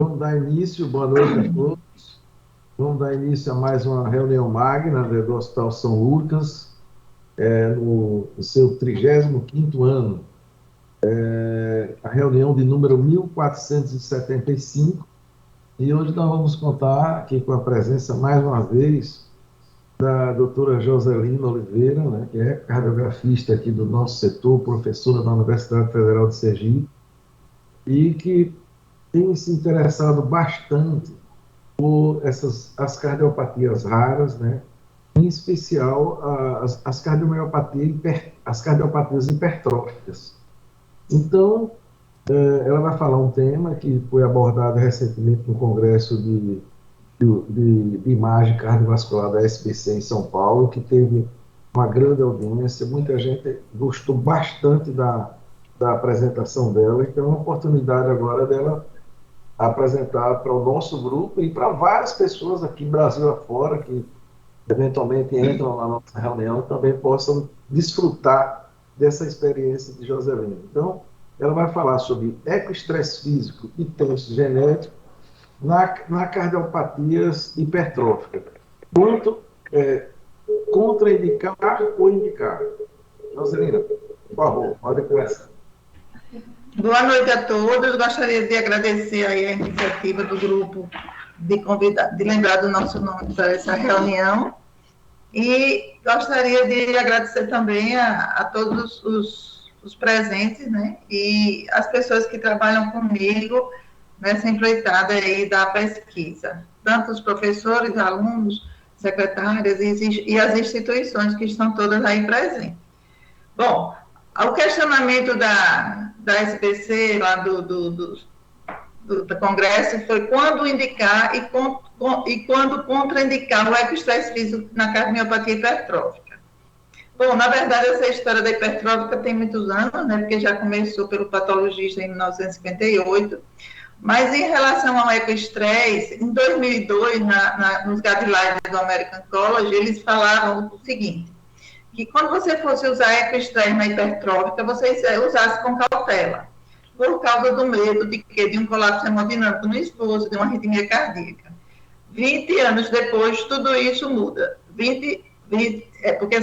Vamos dar início, boa noite a todos. Vamos dar início a mais uma reunião magna, né, do Hospital São Lucas, no seu 35º ano. A reunião de número 1475. E hoje nós vamos contar aqui com a presença, mais uma vez, da doutora Joselina Oliveira, né, que é cardiografista aqui do nosso setor, professora da Universidade Federal de Sergipe, e que tem se interessado bastante por as cardiopatias raras, né? Em especial as cardiopatias hipertróficas. Então, ela vai falar um tema que foi abordado recentemente no Congresso de Imagem Cardiovascular da SBC em São Paulo, que teve uma grande audiência, muita gente gostou bastante da apresentação dela, então é uma oportunidade agora dela apresentar para o nosso grupo e para várias pessoas aqui, Brasil afora, que eventualmente entram na nossa reunião, também possam desfrutar dessa experiência de Joselina. Então, ela vai falar sobre ecoestresse físico e teste genético na cardiopatias hipertróficas. Quanto contraindicar ou indicar. Joselina, por favor, pode começar. Boa noite a todos. Gostaria de agradecer aí a iniciativa do grupo de lembrar do nosso nome para essa reunião. E gostaria de agradecer também a todos os presentes, né? E as pessoas que trabalham comigo nessa empreitada aí da pesquisa. Tanto os professores, alunos, secretárias e as instituições que estão todas aí presentes. Bom, o questionamento da SBC, lá do Congresso, foi quando indicar e quando contraindicar o ecoestresse físico na cardiomiopatia hipertrófica. Bom, na verdade, essa história da hipertrófica tem muitos anos, né, porque já começou pelo patologista em 1958, mas em relação ao ecoestresse, em 2002, nos guidelines do American College, eles falavam o seguinte, que quando você fosse usar ecoestresse na hipertrófica, você usasse com cautela, por causa do medo de um colapso hemodinâmico no esforço, de uma arritmia cardíaca. 20 anos depois, tudo isso muda. Porque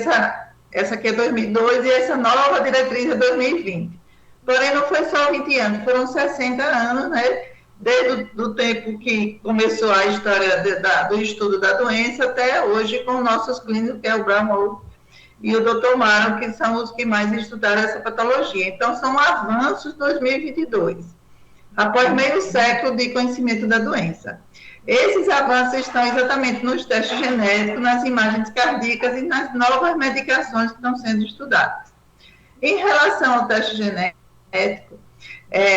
essa aqui é 2002 e essa nova diretriz é 2020. Porém, não foi só 20 anos, foram 60 anos, né? Desde o tempo que começou a história do estudo da doença até hoje, com nossos clínicos, que é o Bramall e o Dr. Maro, que são os que mais estudaram essa patologia. Então, são avanços 2022, após meio século de conhecimento da doença. Esses avanços estão exatamente nos testes genéticos, nas imagens cardíacas e nas novas medicações que estão sendo estudadas. Em relação ao teste genético,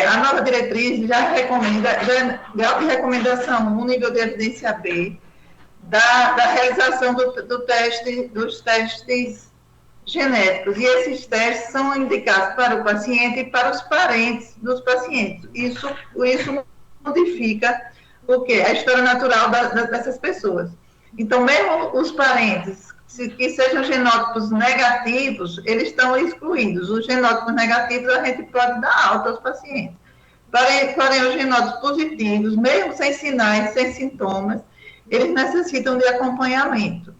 a nova diretriz já recomenda, grau de recomendação 1, nível de evidência B, da realização dos testes genéticos, e esses testes são indicados para o paciente e para os parentes dos pacientes. Isso modifica o quê? A história natural dessas pessoas. Então, mesmo os parentes que sejam genótipos negativos, eles estão excluídos. Os genótipos negativos a gente pode dar alta aos pacientes. Porém, os genótipos positivos, mesmo sem sinais, sem sintomas, eles necessitam de acompanhamento.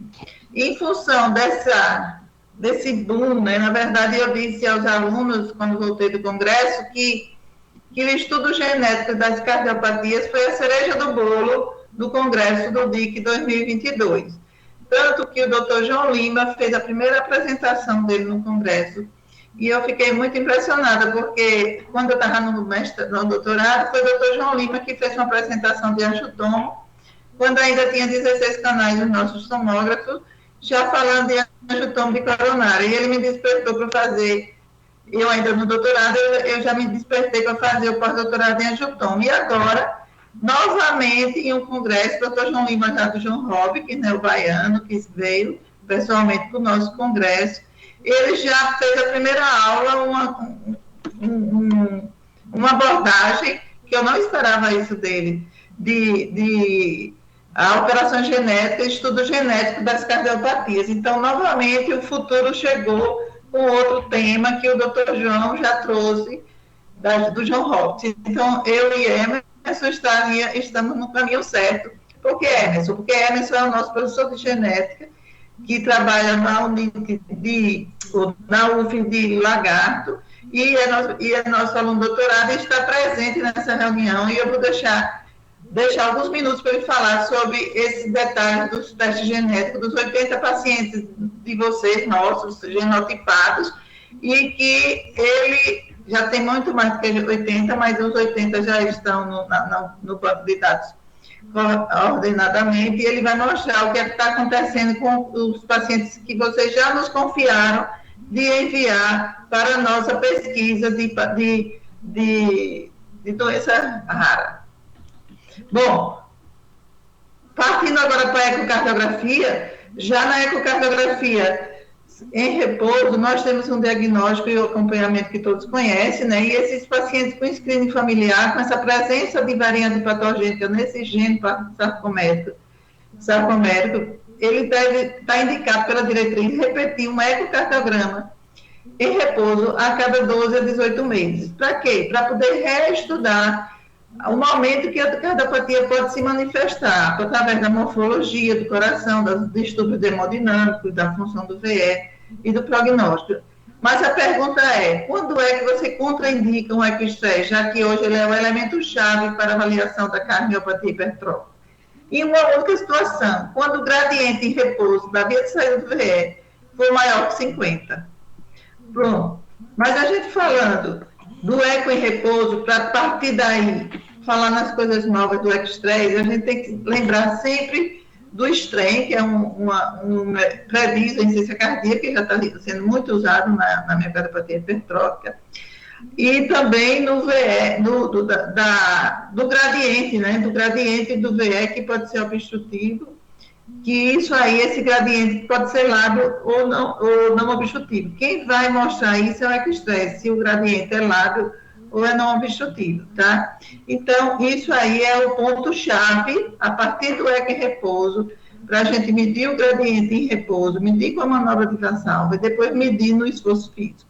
E, em função desse boom, né? Na verdade, eu disse aos alunos, quando voltei do congresso, que o estudo genético das cardiopatias foi a cereja do bolo do congresso do DIC 2022. Tanto que o Dr. João Lima fez a primeira apresentação dele no congresso, e eu fiquei muito impressionada, porque quando eu estava no doutorado, foi o Dr. João Lima que fez uma apresentação de angiotomo, quando ainda tinha 16 canais nos nossos tomógrafos, já falando de angiotomo de coronária, e ele me despertou para fazer, eu ainda no doutorado, eu já me despertei para fazer o pós-doutorado em angiotomo, e agora, novamente, em um congresso, o doutor João Lima, já do John Hopkins, né, o baiano, que veio pessoalmente para o nosso congresso, ele já fez a primeira aula, uma abordagem, que eu não esperava isso dele, de a operação genética, estudo genético das cardiopatias. Então, novamente, o futuro chegou com outro tema que o Dr. João já trouxe do John Hopkins. Então, eu e Emerson estamos no caminho certo. Por que Emerson? Porque Emerson é o nosso professor de genética, que trabalha na UF de Lagarto, e é nosso aluno doutorado e está presente nessa reunião, e eu vou deixar alguns minutos para ele falar sobre esses detalhes dos testes genéticos dos 80 pacientes de vocês, nossos, genotipados, e que ele já tem muito mais do que 80, mas os 80 já estão no banco de dados ordenadamente, e ele vai mostrar o que está acontecendo com os pacientes que vocês já nos confiaram de enviar para a nossa pesquisa de doença rara. Bom, partindo agora para a ecocardiografia, já na ecocardiografia em repouso, nós temos um diagnóstico e o acompanhamento que todos conhecem, né? E esses pacientes com screening familiar, com essa presença de variante patogênica nesse gene sarcomérico, ele deve estar indicado pela diretriz repetir um ecocardiograma em repouso a cada 12 a 18 meses. Para quê? Para poder reestudar o momento que a cardiopatia pode se manifestar, através da morfologia do coração, dos distúrbios hemodinâmicos, da função do VE e do prognóstico. Mas a pergunta é, quando é que você contraindica um ecoestresse, já que hoje ele é o elemento-chave para a avaliação da cardiopatia hipertrófica? Em uma única situação, quando o gradiente em repouso da via de saída do VE for maior que 50. Pronto. Mas a gente falando do eco em repouso, para partir daí falar nas coisas novas do ecoestresse, a gente tem que lembrar sempre do strain, que é um prediz a insuficiência cardíaca, que já está sendo muito usado na miocardiopatia hipertrófica, e também no VE, do gradiente, né, do gradiente do VE, que pode ser obstrutivo, que isso aí, esse gradiente pode ser lábio ou não obstrutivo. Quem vai mostrar isso é o ecoestresse, se o gradiente é lábio ou é não obstrutivo, tá? Então, isso aí é o ponto-chave, a partir do eco em repouso, para a gente medir o gradiente em repouso, medir com a manobra de Valsalva e depois medir no esforço físico.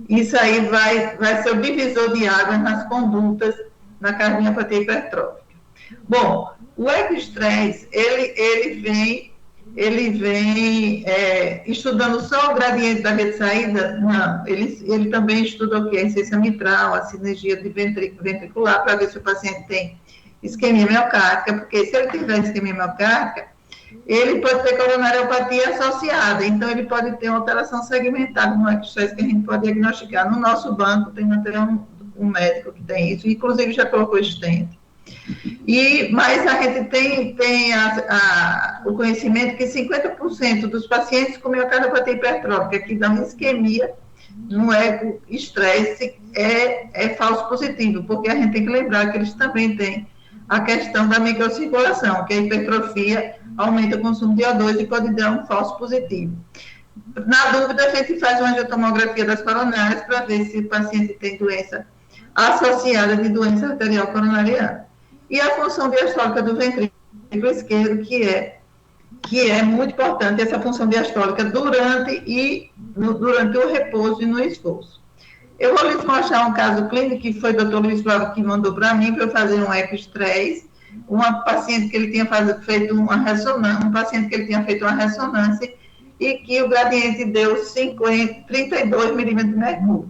Isso aí vai ser o divisor de águas nas condutas na cardiopatia hipertrófica. Bom, o ecoestresse, ele vem estudando só o gradiente da via de saída? Não, ele também estuda o que? A insuficiência mitral, a sinergia de ventricular, para ver se o paciente tem isquemia miocárdica, porque se ele tiver isquemia miocárdica, ele pode ter coronariopatia associada, então ele pode ter uma alteração segmentada no ecoestresse que a gente pode diagnosticar. No nosso banco tem até um médico que tem isso, inclusive já colocou stent. Mas a gente tem o conhecimento que 50% dos pacientes com miocardiopatia hipertrófica que dão isquemia no ecoestresse é falso positivo, porque a gente tem que lembrar que eles também têm a questão da microcirculação, que a hipertrofia aumenta o consumo de O2 e pode dar um falso positivo. Na dúvida, a gente faz uma angiotomografia das coronárias para ver se o paciente tem doença associada de doença arterial coronariana. E a função diastólica do ventrículo esquerdo, que é muito importante, essa função diastólica durante o repouso e no esforço. Eu vou lhes mostrar um caso clínico que foi o Dr. Luiz Flávio que mandou para mim, para eu fazer um ecoestresse, uma paciente que ele tinha feito uma ressonância, um paciente que ele tinha feito uma ressonância e que o gradiente deu 32 milímetros de mercúrio.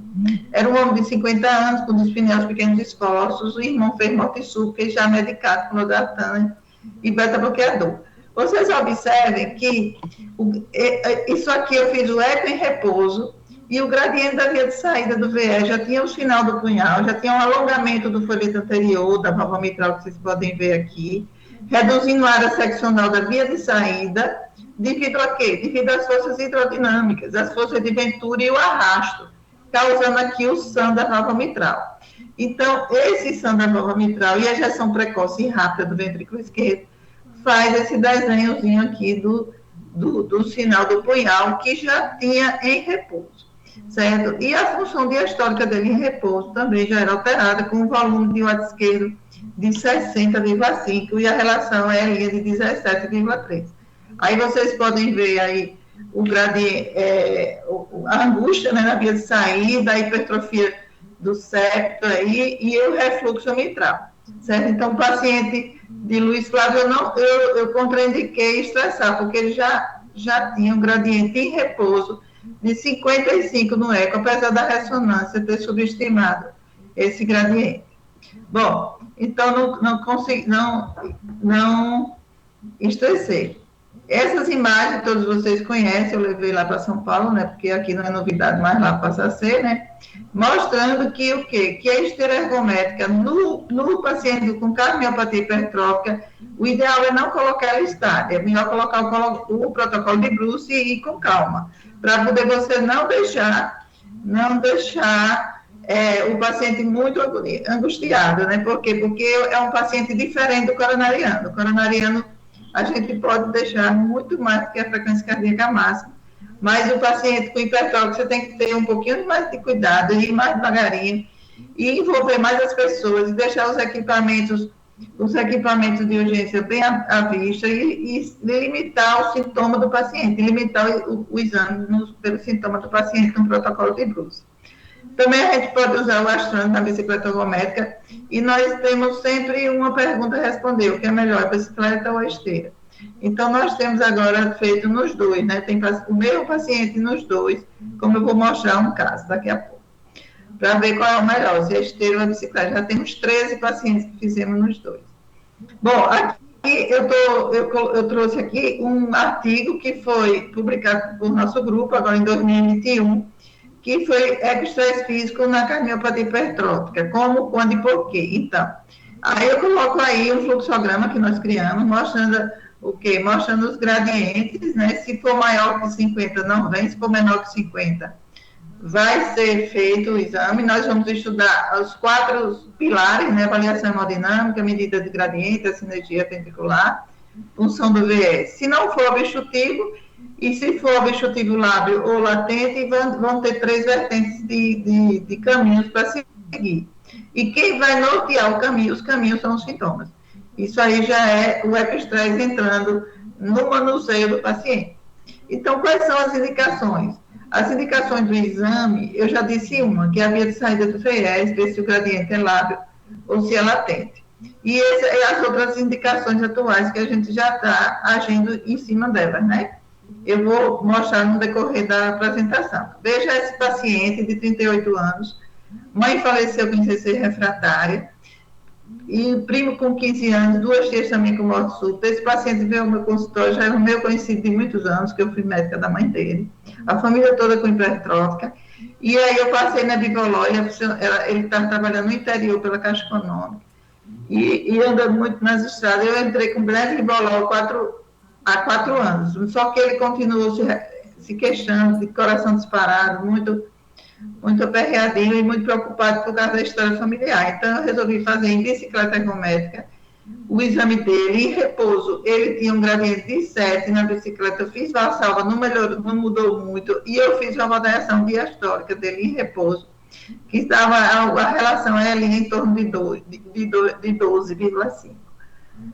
Era um homem de 50 anos, com dispneia aos pequenos esforços, o irmão fez morte-súbita e já medicado com loratana e beta-bloqueador. Vocês observem que isso aqui eu fiz o eco em repouso e o gradiente da via de saída do VE já tinha o sinal do punhal, já tinha um alongamento do folheto anterior, da válvula mitral, que vocês podem ver aqui, reduzindo a área seccional da via de saída, devido a quê? Devido às forças hidrodinâmicas, as forças de ventura e o arrasto, causando aqui o SAM da válvula mitral. Então, esse SAM da válvula mitral e a ejeção precoce e rápida do ventrículo esquerdo faz esse desenhozinho aqui do sinal do punhal, que já tinha em repouso, certo? E a função diastólica dele em repouso também já era alterada, com um volume de lado esquerdo de 60,5 e a relação é a linha de 17,3. Aí vocês podem ver aí o gradiente, a angústia, né, na via de saída, a hipertrofia do septo aí, e o refluxo mitral. certo? Então, o paciente de Luiz Flávio, eu contraindiquei estressar, porque ele já tinha um gradiente em repouso de 55 no eco, apesar da ressonância ter subestimado esse gradiente. Bom, então não estressei. Essas imagens todos vocês conhecem, eu levei lá para São Paulo, né, porque aqui não é novidade, mas lá passa a ser, né, mostrando que o quê? Que a esteira ergométrica no paciente com cardiomiopatia hipertrófica, o ideal é não colocar ela estática, é melhor colocar o protocolo de Bruce e ir com calma, para poder você não deixar o paciente muito angustiado, né? Por quê? Porque é um paciente diferente do coronariano. O coronariano a gente pode deixar muito mais do que a frequência cardíaca máxima, mas o paciente com hipertrófico você tem que ter um pouquinho mais de cuidado, ir mais devagarinho, e envolver mais as pessoas, e deixar os equipamentos de urgência bem à vista e limitar o sintoma do paciente, limitar o exame pelo sintoma do paciente no protocolo de Bruce. Também a gente pode usar o astrônomo na bicicleta ergométrica e nós temos sempre uma pergunta a responder, o que é melhor, a bicicleta ou a esteira? Então, nós temos agora feito nos dois, né? Tem o mesmo paciente nos dois, como eu vou mostrar um caso daqui a pouco, para ver qual é o melhor, se é a esteira ou a bicicleta. Já temos 13 pacientes que fizemos nos dois. Bom, aqui eu trouxe aqui um artigo que foi publicado por nosso grupo, agora em 2021, que foi estresse físico na cardiomiopatia hipertrófica, como, quando e por quê. Então, aí eu coloco aí um fluxograma que nós criamos, mostrando o quê? Mostrando os gradientes, né? Se for maior que 50, não vem, se for menor que 50, vai ser feito o exame. Nós vamos estudar os 4 pilares, né? Avaliação hemodinâmica, medida de gradiente, a sinergia ventricular, função do VS. Se não for obstrutivo, e se for obstrutivo lábio ou latente, vão ter 3 vertentes de caminhos para seguir. E quem vai nortear os caminhos são os sintomas. Isso aí já é o epistresse entrando no manuseio do paciente. Então, quais são as indicações? As indicações do exame, eu já disse uma, que é a via de saída do FES, ver se o gradiente é lábio ou se é latente. E as outras indicações atuais que a gente já está agindo em cima delas, né? Eu vou mostrar no decorrer da apresentação. Veja esse paciente de 38 anos, mãe faleceu com ICC refratária, e primo com 15 anos, 2 tias também com morte súbita. Esse paciente veio ao meu consultório, já é o meu conhecido de muitos anos, que eu fui médica da mãe dele, a família toda com hipertrófica, e aí eu passei na Bivoló, ele estava trabalhando no interior pela Caixa Econômica, e andando muito nas estradas. Eu entrei com breve Bivoló há 4 anos, só que ele continuou se queixando, de coração disparado, muito aperreadinho e muito preocupado por causa da história familiar. Então, eu resolvi fazer em bicicleta ergométrica o exame dele. Em repouso, ele tinha um gradiente de 7 na bicicleta. Eu fiz Valsalva, não melhorou, não mudou muito, e eu fiz uma avaliação diastólica dele em repouso, que estava, a relação é ali em torno de 12,5.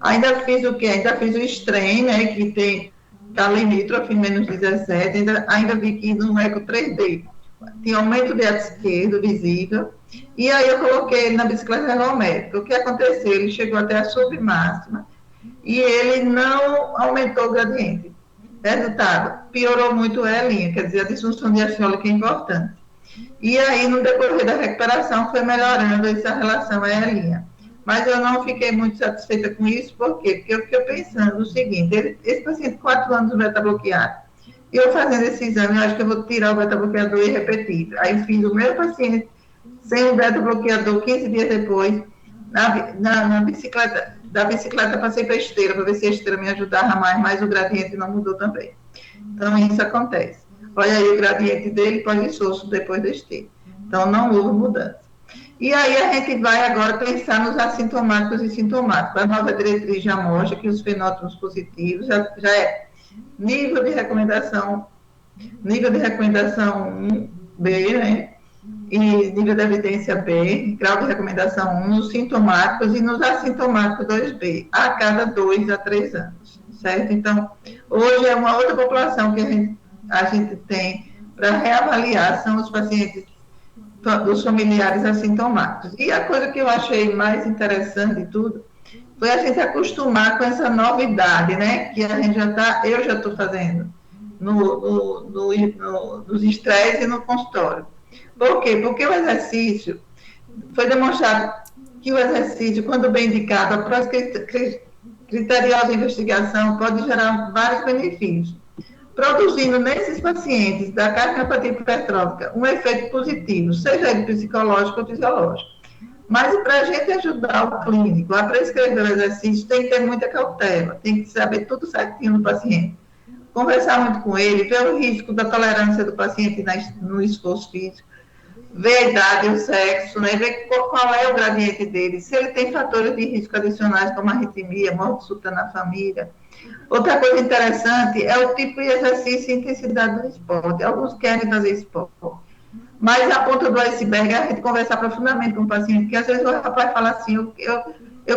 Ainda fiz o quê? Ainda fiz o strain, né, que tem calinítrophe, menos 17, ainda vi que no eco 3D tinha aumento de ato esquerdo visível, e aí eu coloquei ele na bicicleta ergométrica. O que aconteceu? Ele chegou até a submáxima e ele não aumentou o gradiente. Resultado, piorou muito a linha, quer dizer, a disfunção diastólica é importante. E aí, no decorrer da recuperação, foi melhorando essa relação à linha. Mas eu não fiquei muito satisfeita com isso, por quê? Porque eu fiquei pensando o seguinte: esse paciente, 4 anos beta-bloqueado, e eu fazendo esse exame, eu acho que eu vou tirar o beta-bloqueador e repetir. Aí fiz o meu paciente sem o beta-bloqueador 15 dias depois, na bicicleta, da bicicleta passei para a esteira, para ver se a esteira me ajudava mais, mas o gradiente não mudou também. Então, isso acontece. Olha aí o gradiente dele, pós-esforço, depois da esteira. Então, não houve mudança. E aí a gente vai agora pensar nos assintomáticos e sintomáticos. A nova diretriz já mostra que os fenótipos positivos já é nível de recomendação B, né? E nível de evidência B, grau de recomendação 1, nos sintomáticos e nos assintomáticos 2B, a cada 2 a 3 anos, certo? Então, hoje é uma outra população que a gente tem para reavaliar, são os pacientes dos familiares assintomáticos. E a coisa que eu achei mais interessante de tudo foi a gente acostumar com essa novidade, né? Que a gente eu já estou fazendo nos estresses e no consultório. Por quê? Porque o exercício, foi demonstrado que o exercício, quando bem indicado, após criteriosa investigação, pode gerar vários benefícios, produzindo nesses pacientes da cardiopatia hipertrófica um efeito positivo, seja ele psicológico ou fisiológico. Mas para a gente ajudar o clínico a prescrever o exercício, tem que ter muita cautela, tem que saber tudo certinho no paciente, conversar muito com ele, ver o risco da tolerância do paciente no esforço físico, ver a idade e o sexo, né? Ver qual é o gradiente dele, se ele tem fatores de risco adicionais como arritmia, morte súbita na família. Outra coisa interessante é o tipo de exercício e intensidade do esporte. Alguns querem fazer esporte, mas a ponta do iceberg é a gente conversar profundamente com o paciente, porque às vezes o rapaz fala assim, eu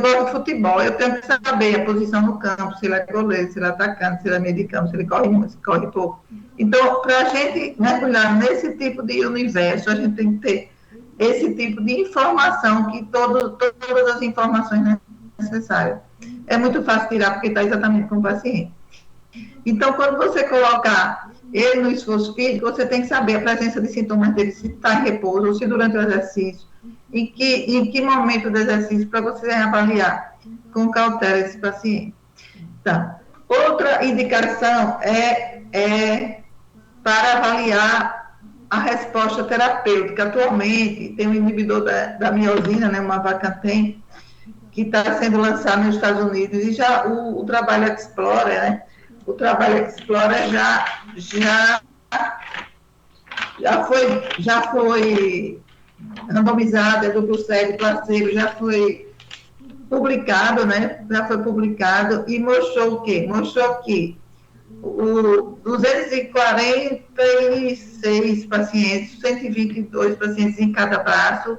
gosto de futebol, eu tenho que saber a posição no campo, se ele é goleiro, se ele é atacante, se ele é meio de campo, se ele corre muito, se corre pouco. Então, para a gente mergulhar nesse tipo de universo, a gente tem que ter esse tipo de informação, que todas as informações necessárias. É muito fácil tirar, porque está exatamente com o paciente. Então, quando você colocar ele no esforço físico, você tem que saber a presença de sintomas dele, se está em repouso ou se durante o exercício, em que momento do exercício, para você avaliar com cautela esse paciente. Então, outra indicação é para avaliar a resposta terapêutica. Atualmente, tem um inibidor da miosina, né, uma Vacantem, que está sendo lançado nos Estados Unidos, e já o trabalho Explorer, né? O trabalho Explorer já foi randomizado, é duplo cego, placebo, já foi publicado, né? Já foi publicado e mostrou o quê? Mostrou que 246 pacientes, 122 pacientes em cada braço,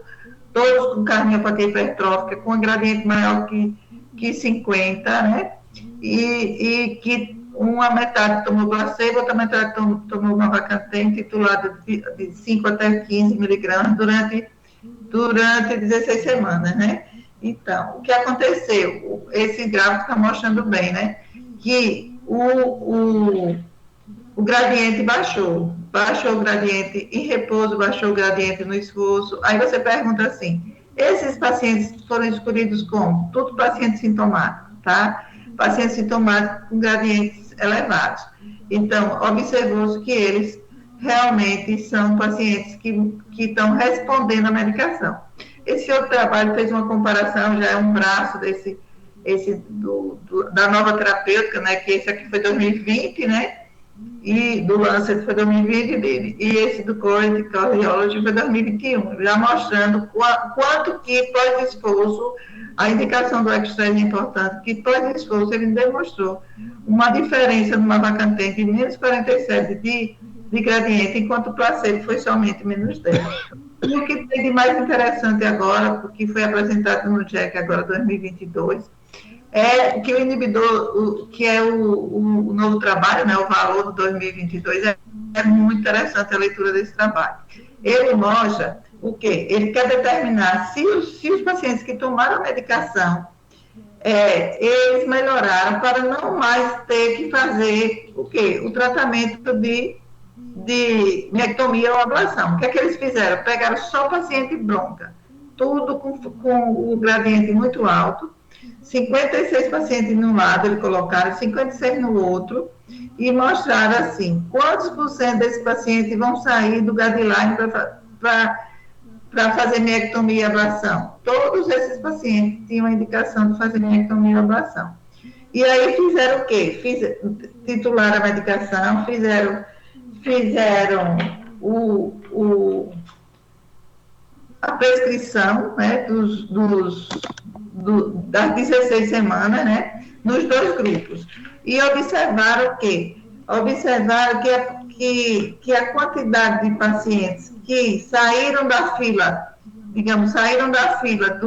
todos com cardiopatia hipertrófica, com um gradiente maior que 50, né? E que uma metade tomou placebo, outra metade tomou uma Vacantem titulada de 5 até 15 miligramas durante 16 semanas, né? Então, o que aconteceu? Esse gráfico está mostrando bem, né? Que o gradiente baixou o gradiente em repouso, baixou o gradiente no esforço. Aí você pergunta assim, esses pacientes foram escolhidos como? Tudo paciente sintomático, tá? Pacientes sintomáticos com gradientes elevados. Então, observou-se que eles realmente são pacientes que estão respondendo à medicação. Esse outro trabalho fez uma comparação, já é um braço da nova terapêutica, né, que esse aqui foi 2020, né, e do Lancet foi 2020, e esse do Current Cardiology foi 2021, já mostrando quanto que pós-esforço, a indicação do extra é importante, que pós-esforço ele demonstrou uma diferença numa Vacantem de menos 47 de gradiente, enquanto o placebo foi somente menos 10. E o que tem de mais interessante agora, porque foi apresentado no JACC agora 2022, é que o inibidor, que é o novo trabalho, né, o valor do 2022, é muito interessante a leitura desse trabalho. Ele mostra o quê? Ele quer determinar se os pacientes que tomaram a medicação, eles melhoraram para não mais ter que fazer o quê? O tratamento de miectomia ou ablação. O que é que eles fizeram? Pegaram só paciente bronca, tudo com o gradiente muito alto, 56 pacientes num lado, eles colocaram 56 no outro, e mostraram assim, quantos por cento desses pacientes vão sair do guideline para fazer miectomia e ablação. Todos esses pacientes tinham a indicação de fazer miectomia e ablação. E aí fizeram o quê? Titularam a medicação, fizeram a prescrição, né, das 16 semanas, né, nos dois grupos. E observaram o quê? Observaram que a quantidade de pacientes que saíram da fila, digamos, saíram da fila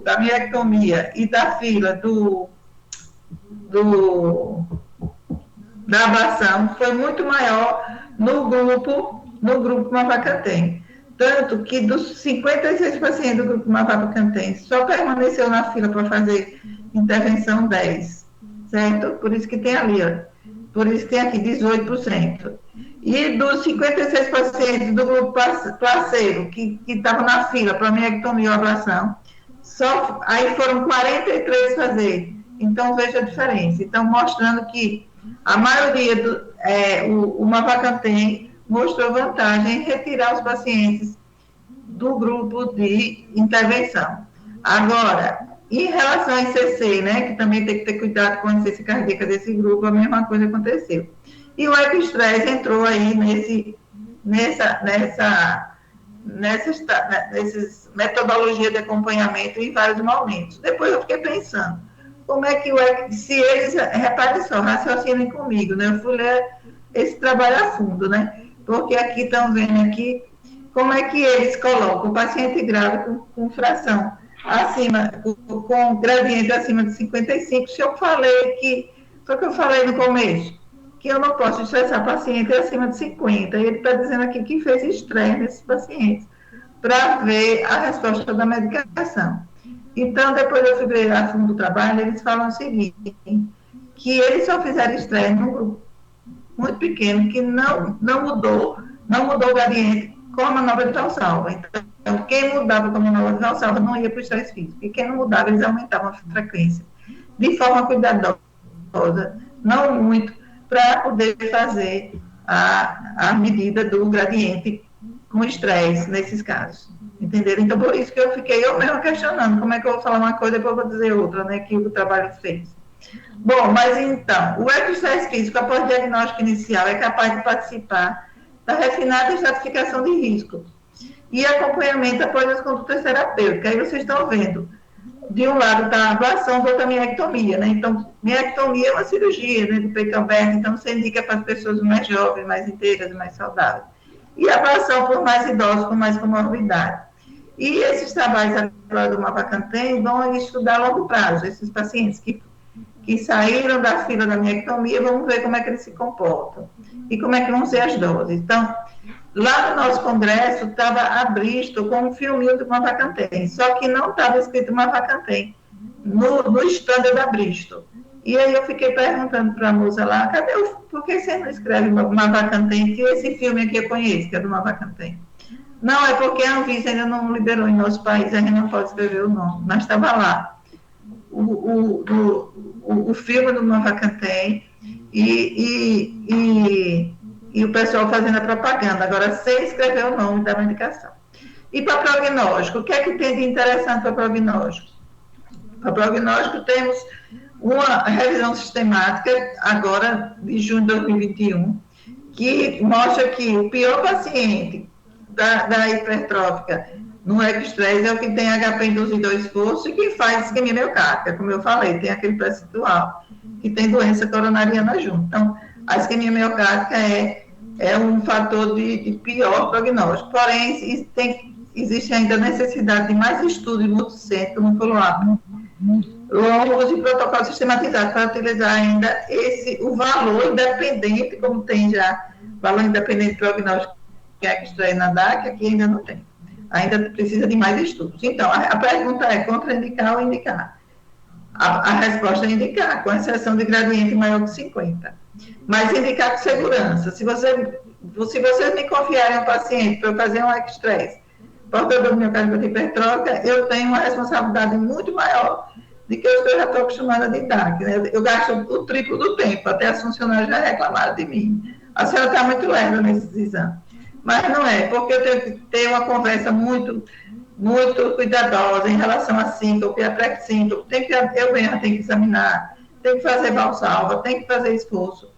da miectomia e da fila da ablação foi muito maior no grupo com a Vacantem. Tanto que dos 56 pacientes do grupo Mavapacantem, só permaneceu na fila para fazer intervenção 10, certo? Por isso que tem ali, ó. Por isso que tem aqui 18%. E dos 56 pacientes do grupo placebo, que estavam na fila para miectomia ou ablação, aí foram 43 fazer. Então, veja a diferença. Então, mostrando que a maioria o Mavacantem mostrou vantagem em retirar os pacientes do grupo de intervenção. Agora, em relação ao ICC, né, que também tem que ter cuidado com a insuficiência cardíaca desse grupo, a mesma coisa aconteceu. E o ecostresse entrou aí nessa metodologia de acompanhamento em vários momentos. Depois eu fiquei pensando, como é que se eles, reparem só, raciocinem comigo, né? Eu fui ler esse trabalho a fundo, né? Porque aqui estão vendo aqui como é que eles colocam o paciente grave com fração acima, com gradiente acima de 55. Se eu falei que, foi o que eu falei no começo, que eu não posso estressar paciente acima de 50. E ele está dizendo aqui que fez estresse nesses pacientes para ver a resposta da medicação. Então, depois eu fui ver a fundo do trabalho, eles falam o seguinte, que eles só fizeram estresse num grupo muito pequeno, que não mudou o gradiente com a manobra de Valsalva. Então, quem mudava com a manobra de Valsalva não ia para o estresse físico, e quem não mudava, eles aumentavam a frequência, de forma cuidadosa, não muito, para poder fazer a medida do gradiente com estresse nesses casos. Entenderam? Então, por isso que eu fiquei eu mesma questionando como é que eu vou falar uma coisa e depois vou dizer outra, né, que o trabalho fez. Bom, mas então, o estresse físico após diagnóstico inicial é capaz de participar da refinada estratificação de risco e acompanhamento após as condutas terapêuticas. Aí vocês estão vendo, de um lado está a ablação, do outro a miectomia, né? Então, miectomia é uma cirurgia, né, do peito aberto, então você indica para as pessoas mais jovens, mais inteiras, mais saudáveis. E a ablação por mais idosos com mais comorbidade. E esses trabalhos agora do Mavacantem vão estudar a longo prazo, esses pacientes que saíram da fila da miectomia, vamos ver como é que eles se comportam e como é que vão ser as doses. Então, lá no nosso congresso estava a Bristol com um filminho do Mavacantem, só que não estava escrito Mavacantem no standard da Bristol. E aí eu fiquei perguntando para a moça lá, por que você não escreve Mavacantem, que esse filme aqui eu conheço, que é do Mavacantem? Não, é porque a Anvisa ainda não liberou em nosso país, a gente não pode escrever o nome, mas estava lá. O filme do Mavacantem e o pessoal fazendo a propaganda, agora sem escrever o nome da medicação. E para prognóstico, o que é que tem de interessante para prognóstico? Para prognóstico temos uma revisão sistemática, agora de junho de 2021, que mostra que o pior paciente da hipertrófica no ecostresse é o que tem HP induzido ao esforço e que faz isquemia miocárdica, como eu falei, tem aquele percentual que tem doença coronariana junto. Então, a isquemia miocárdica é um fator de pior prognóstico, porém, existe ainda necessidade de mais estudo e multicêntrico no follow-up longos e protocolos sistematizados para utilizar ainda o valor independente, como tem já valor independente de prognóstico que é ecostresse na DAC, aqui ainda não tem. Ainda precisa de mais estudos. Então, a pergunta é contraindicar ou indicar? A resposta é indicar, com exceção de gradiente maior que 50. Mas indicar com segurança. Se vocês me confiarem um paciente para eu fazer um ecostresse, portador do miocárdio de hipertrófica, eu tenho uma responsabilidade muito maior do que os que eu já estou acostumada a lidar. Né? Eu gasto o triplo do tempo, até as funcionárias já reclamaram de mim. A senhora está muito lerda nesses exames. Mas não é, porque eu tenho que ter uma conversa muito cuidadosa em relação a síncope, a pré-síncope. Eu mesma tenho que examinar, tenho que fazer valsalva, tenho que fazer esforço.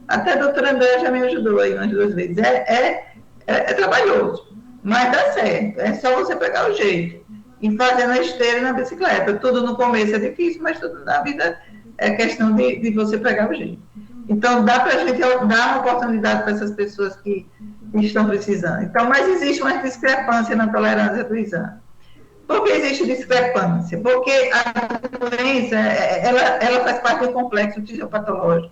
Até a doutora André já me ajudou aí umas 2 vezes. É trabalhoso, mas dá certo. É só você pegar o jeito e fazer na esteira e na bicicleta. Tudo no começo é difícil, mas tudo na vida é questão de você pegar o jeito. Então, dá para a gente dar uma oportunidade para essas pessoas que estão precisando. Então, mas existe uma discrepância na tolerância do exame. Por que existe discrepância? Porque a doença, ela faz parte do complexo fisiopatológico.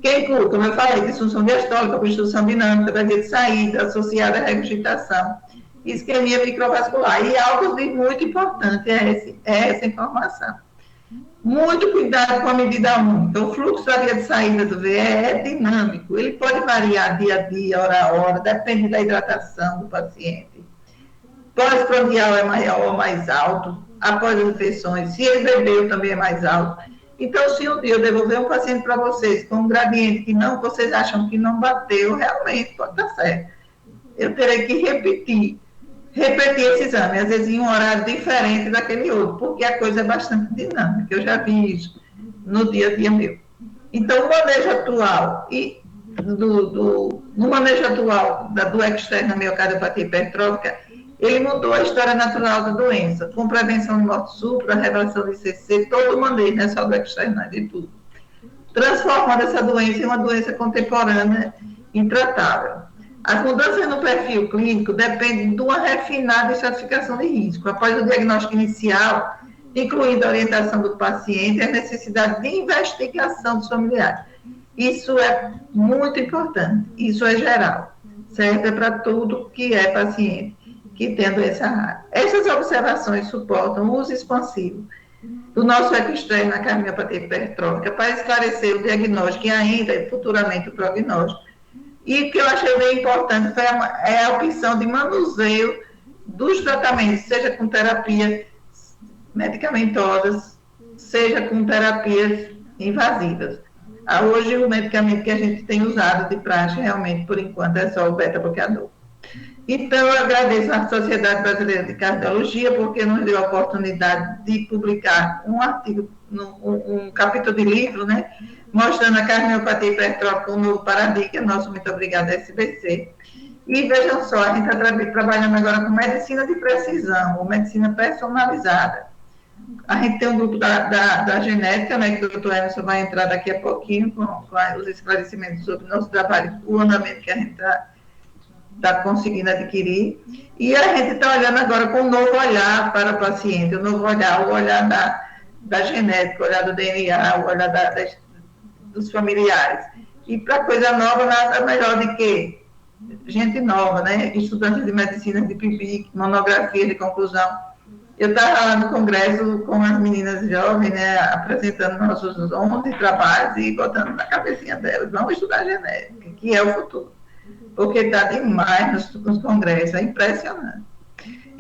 Que inclui, como eu falei, disfunção diastólica, constituição dinâmica, vazia de saída, associada à regurgitação isquemia microvascular. E algo de muito importante é essa informação. Muito cuidado com a medida única. O fluxo da via de saída do VE é dinâmico. Ele pode variar dia a dia, hora a hora, depende da hidratação do paciente. Pós-prandial é maior ou mais alto, após as refeições. Se ele bebeu, também é mais alto. Então, se um dia eu devolver um paciente para vocês com um gradiente que não, vocês acham que não bateu, realmente pode dar certo. Eu terei que repetir esse exame, às vezes em um horário diferente daquele outro, porque a coisa é bastante dinâmica. Eu já vi isso no dia a dia meu. Então, o manejo atual no manejo atual do externa miocardiopatia hipertrófica, ele mudou a história natural da doença, com prevenção de morte súbita, revelação de ICC, todo o manejo, não é só do externa, de tudo. Transformando essa doença em uma doença contemporânea intratável. As mudanças no perfil clínico dependem de uma refinada estratificação de risco. Após o diagnóstico inicial, incluindo a orientação do paciente, a necessidade de investigação dos familiares. Isso é muito importante, isso é geral, serve para tudo que é paciente que tem a doença rara. Essas observações suportam o uso expansivo do nosso ecoexterno na cardiomiopatia hipertrófica para esclarecer o diagnóstico e ainda futuramente o prognóstico. E o que eu achei bem importante foi a opção de manuseio dos tratamentos, seja com terapias medicamentosas, seja com terapias invasivas. Hoje, o medicamento que a gente tem usado de praxe, realmente, por enquanto, é só o beta-bloqueador. Então, eu agradeço à Sociedade Brasileira de Cardiologia, porque nos deu a oportunidade de publicar um artigo, um capítulo de livro, né, mostrando a cardiomiopatia hipertrófica, um novo paradigma. Nosso muito obrigado, SBC. E vejam só, a gente está trabalhando agora com medicina de precisão, ou medicina personalizada. A gente tem um grupo da genética, né, que o doutor Emerson vai entrar daqui a pouquinho com os esclarecimentos sobre o nosso trabalho, o andamento que a gente está conseguindo adquirir. E a gente está olhando agora com um novo olhar para o paciente, o olhar da genética, o olhar do DNA, o olhar dos familiares. E para coisa nova, nada melhor do que gente nova, né? Estudantes de medicina de PIBIC, monografia de conclusão. Eu estava lá no congresso com as meninas jovens, né, apresentando nossos 11 trabalhos e botando na cabecinha delas, vamos estudar genética, que é o futuro. Porque está demais nos congressos, é impressionante.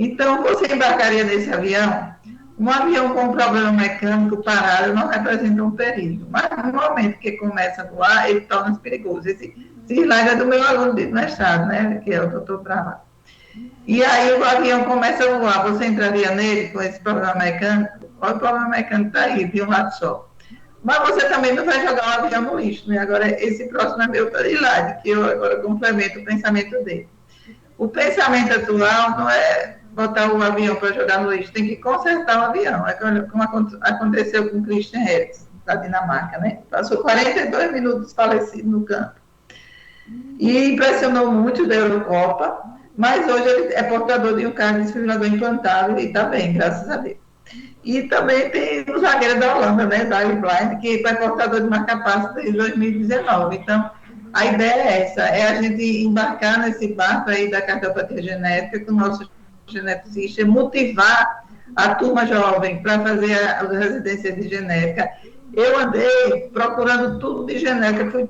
Então, você embarcaria nesse avião? Um avião com um problema mecânico parado não representa um perigo, mas no momento que começa a voar, ele torna-se perigoso. Esse slide é do meu aluno de mestrado, né, que é o doutor Brava. E aí o avião começa a voar, você entraria nele com esse problema mecânico? Olha, o problema mecânico está aí, de um lado só. Mas você também não vai jogar o avião no lixo, né? Agora, esse próximo é meu slide, que eu agora complemento o pensamento dele. O pensamento atual não é botar o avião para jogar no lixo, tem que consertar o avião. É como aconteceu com o Christian Eriksen, da Dinamarca, né? Passou 42 minutos falecido no campo. E impressionou muito da Eurocopa, mas hoje ele é portador de um cardiodesfibrilador implantável e está bem, graças a Deus. E também tem o zagueiro da Holanda, né, Daley Blind, que foi portador de marca-passo desde 2019. Então, a ideia é essa, é a gente embarcar nesse barco aí da cardiopatia genética com o nosso geneticista, motivar a turma jovem para fazer as residências de genética. Eu andei procurando tudo de genética, fui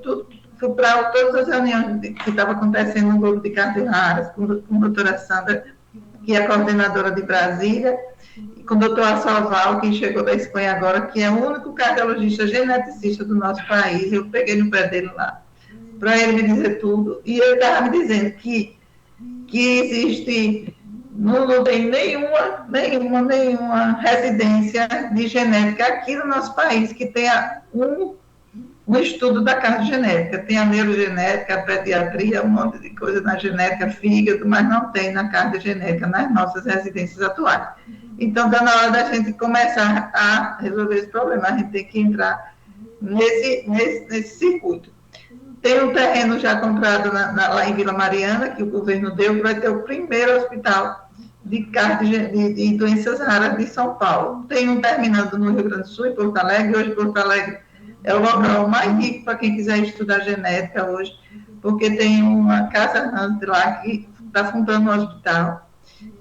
para todas as reuniões que estavam acontecendo no grupo de cardio raras, com a doutora Sandra, que é a coordenadora de Brasília, e com o doutor Assoval, que chegou da Espanha agora, que é o único cardiologista geneticista do nosso país. Eu peguei no pé dele lá, para ele me dizer tudo, e ele estava me dizendo que existe, não tem nenhuma residência de genética aqui no nosso país que tenha um estudo da cardiogenética. Tem a neurogenética, a pediatria, um monte de coisa na genética, fígado, mas não tem na cardiogenética, nas nossas residências atuais. Então, está na hora da gente começar a resolver esse problema. A gente tem que entrar nesse circuito. Tem um terreno já comprado lá em Vila Mariana, que o governo deu, que vai ter o primeiro hospital de doenças raras de São Paulo. Tem um terminando no Rio Grande do Sul, em Porto Alegre. Hoje, Porto Alegre é o local mais rico para quem quiser estudar genética hoje, porque tem uma casa lá que está fundando um hospital.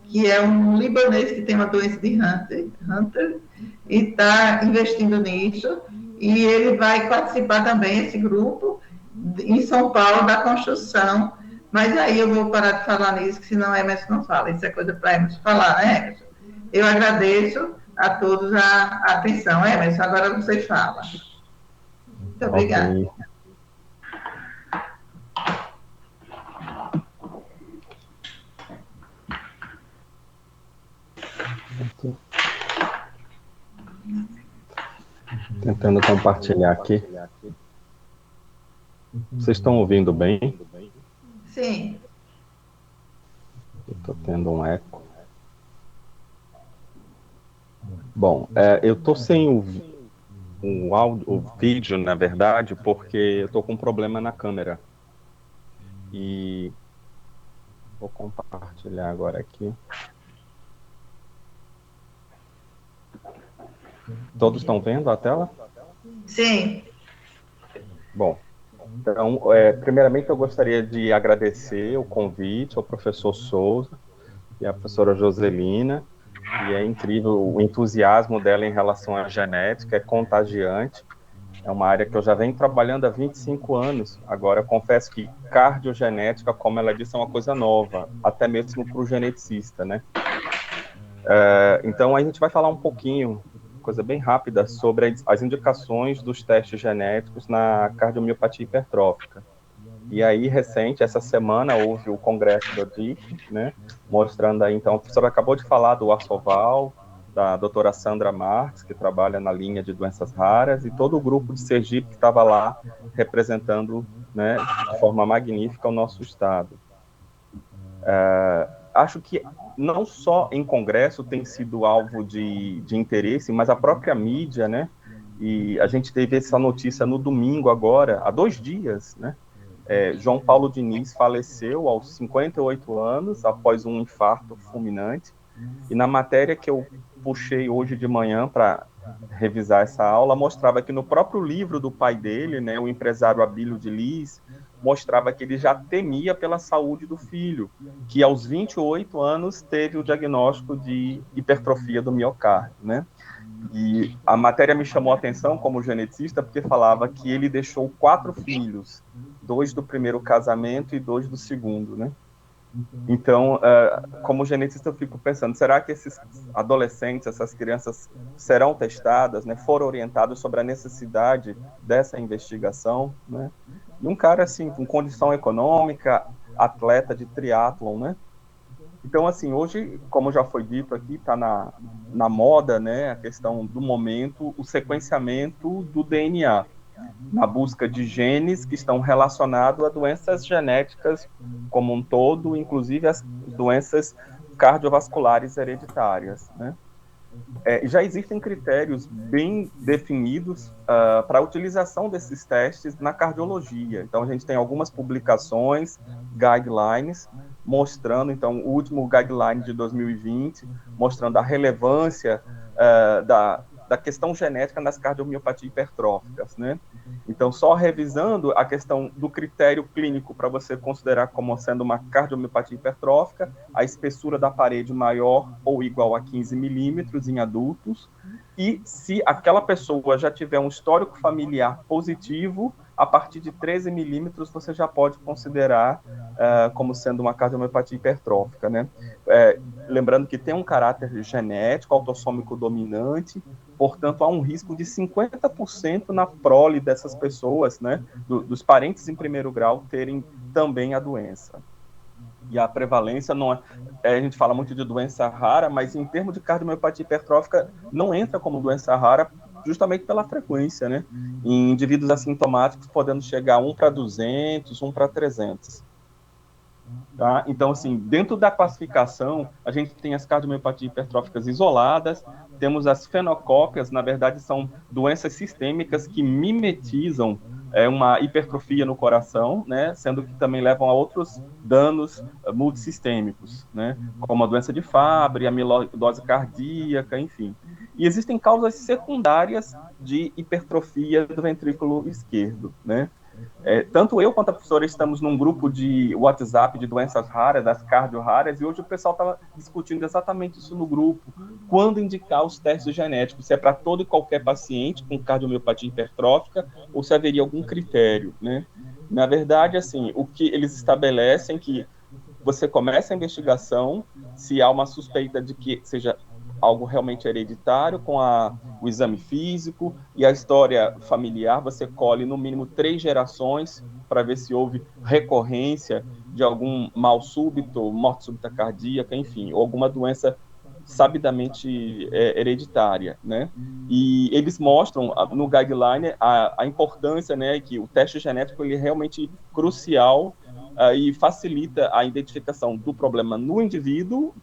que é um libanês que tem uma doença de Hunter e está investindo nisso. E ele vai participar também, esse grupo, em São Paulo, da construção. Mas aí eu vou parar de falar nisso, que senão Emerson não fala. Isso é coisa para Emerson falar, né, Emerson? Eu agradeço a todos a atenção. Emerson, agora você fala. Muito obrigada. Okay. Tentando compartilhar aqui. Vocês estão ouvindo bem? Sim. Estou tendo um eco. Bom, eu estou sem o vídeo, na verdade, porque eu estou com um problema na câmera. E vou compartilhar agora aqui. Todos estão vendo a tela? Sim. Bom, então, primeiramente eu gostaria de agradecer o convite ao professor Souza e à professora Joselina, e é incrível o entusiasmo dela em relação à genética, é contagiante, é uma área que eu já venho trabalhando há 25 anos, agora confesso que cardiogenética, como ela disse, é uma coisa nova, até mesmo para o geneticista, né? Então a gente vai falar um pouquinho, coisa bem rápida, sobre as indicações dos testes genéticos na cardiomiopatia hipertrófica. E aí, recente, essa semana, houve o congresso do DIC, né, mostrando aí, então, a professora acabou de falar do Arsoval, da doutora Sandra Marques, que trabalha na linha de doenças raras, e todo o grupo de Sergipe que estava lá representando, né, de forma magnífica o nosso estado. Acho que não só em congresso tem sido alvo de interesse, mas a própria mídia, né, e a gente teve essa notícia no domingo agora, há 2 dias, né, João Paulo Diniz faleceu aos 58 anos, após um infarto fulminante, e na matéria que eu puxei hoje de manhã para revisar essa aula, mostrava que no próprio livro do pai dele, né, o empresário Abílio de Lis, mostrava que ele já temia pela saúde do filho, que aos 28 anos teve o diagnóstico de hipertrofia do miocárdio, né? E a matéria me chamou a atenção como geneticista, porque falava que ele deixou 4 filhos, 2 do primeiro casamento e 2 do segundo, né? Então, como geneticista, eu fico pensando, será que esses adolescentes, essas crianças serão testadas, né, foram orientados sobre a necessidade dessa investigação, né? E um cara, assim, com condição econômica, atleta de triatlon, né? Então, assim, hoje, como já foi dito aqui, está na moda, né, a questão do momento, o sequenciamento do DNA, na busca de genes que estão relacionados a doenças genéticas como um todo, inclusive as doenças cardiovasculares hereditárias, né? Já existem critérios bem definidos para a utilização desses testes na cardiologia. Então, a gente tem algumas publicações, guidelines, mostrando, então, o último guideline de 2020, mostrando a relevância da questão genética nas cardiomiopatias hipertróficas, né? Então, só revisando a questão do critério clínico para você considerar como sendo uma cardiomiopatia hipertrófica, a espessura da parede maior ou igual a 15 milímetros em adultos, e se aquela pessoa já tiver um histórico familiar positivo, a partir de 13 milímetros você já pode considerar como sendo uma cardiomiopatia hipertrófica, né? Lembrando que tem um caráter genético, autossômico dominante, portanto, há um risco de 50% na prole dessas pessoas, né, dos parentes em primeiro grau, terem também a doença. E a prevalência não a gente fala muito de doença rara, mas em termos de cardiomiopatia hipertrófica, não entra como doença rara, justamente pela frequência, né? Em indivíduos assintomáticos, podendo chegar a 1 para 200, 1 para 300. Tá? Então, assim, dentro da classificação, a gente tem as cardiomiopatias hipertróficas isoladas, temos as fenocópias, na verdade, são doenças sistêmicas que mimetizam uma hipertrofia no coração, né, sendo que também levam a outros danos multissistêmicos, né, como a doença de Fabry, a amiloidose cardíaca, enfim. E existem causas secundárias de hipertrofia do ventrículo esquerdo, né? Tanto eu quanto a professora estamos num grupo de WhatsApp de doenças raras, das cardio raras, e hoje o pessoal estava discutindo exatamente isso no grupo. Quando indicar os testes genéticos, se é para todo e qualquer paciente com cardiomiopatia hipertrófica ou se haveria algum critério, né? Na verdade, assim, o que eles estabelecem que você começa a investigação, se há uma suspeita de que seja algo realmente hereditário, com o exame físico e a história familiar, você colhe no mínimo 3 gerações para ver se houve recorrência de algum mal súbito, morte súbita cardíaca, enfim, ou alguma doença sabidamente hereditária, né? E eles mostram no guideline a importância, né, que o teste genético ele é realmente crucial e facilita a identificação do problema no indivíduo,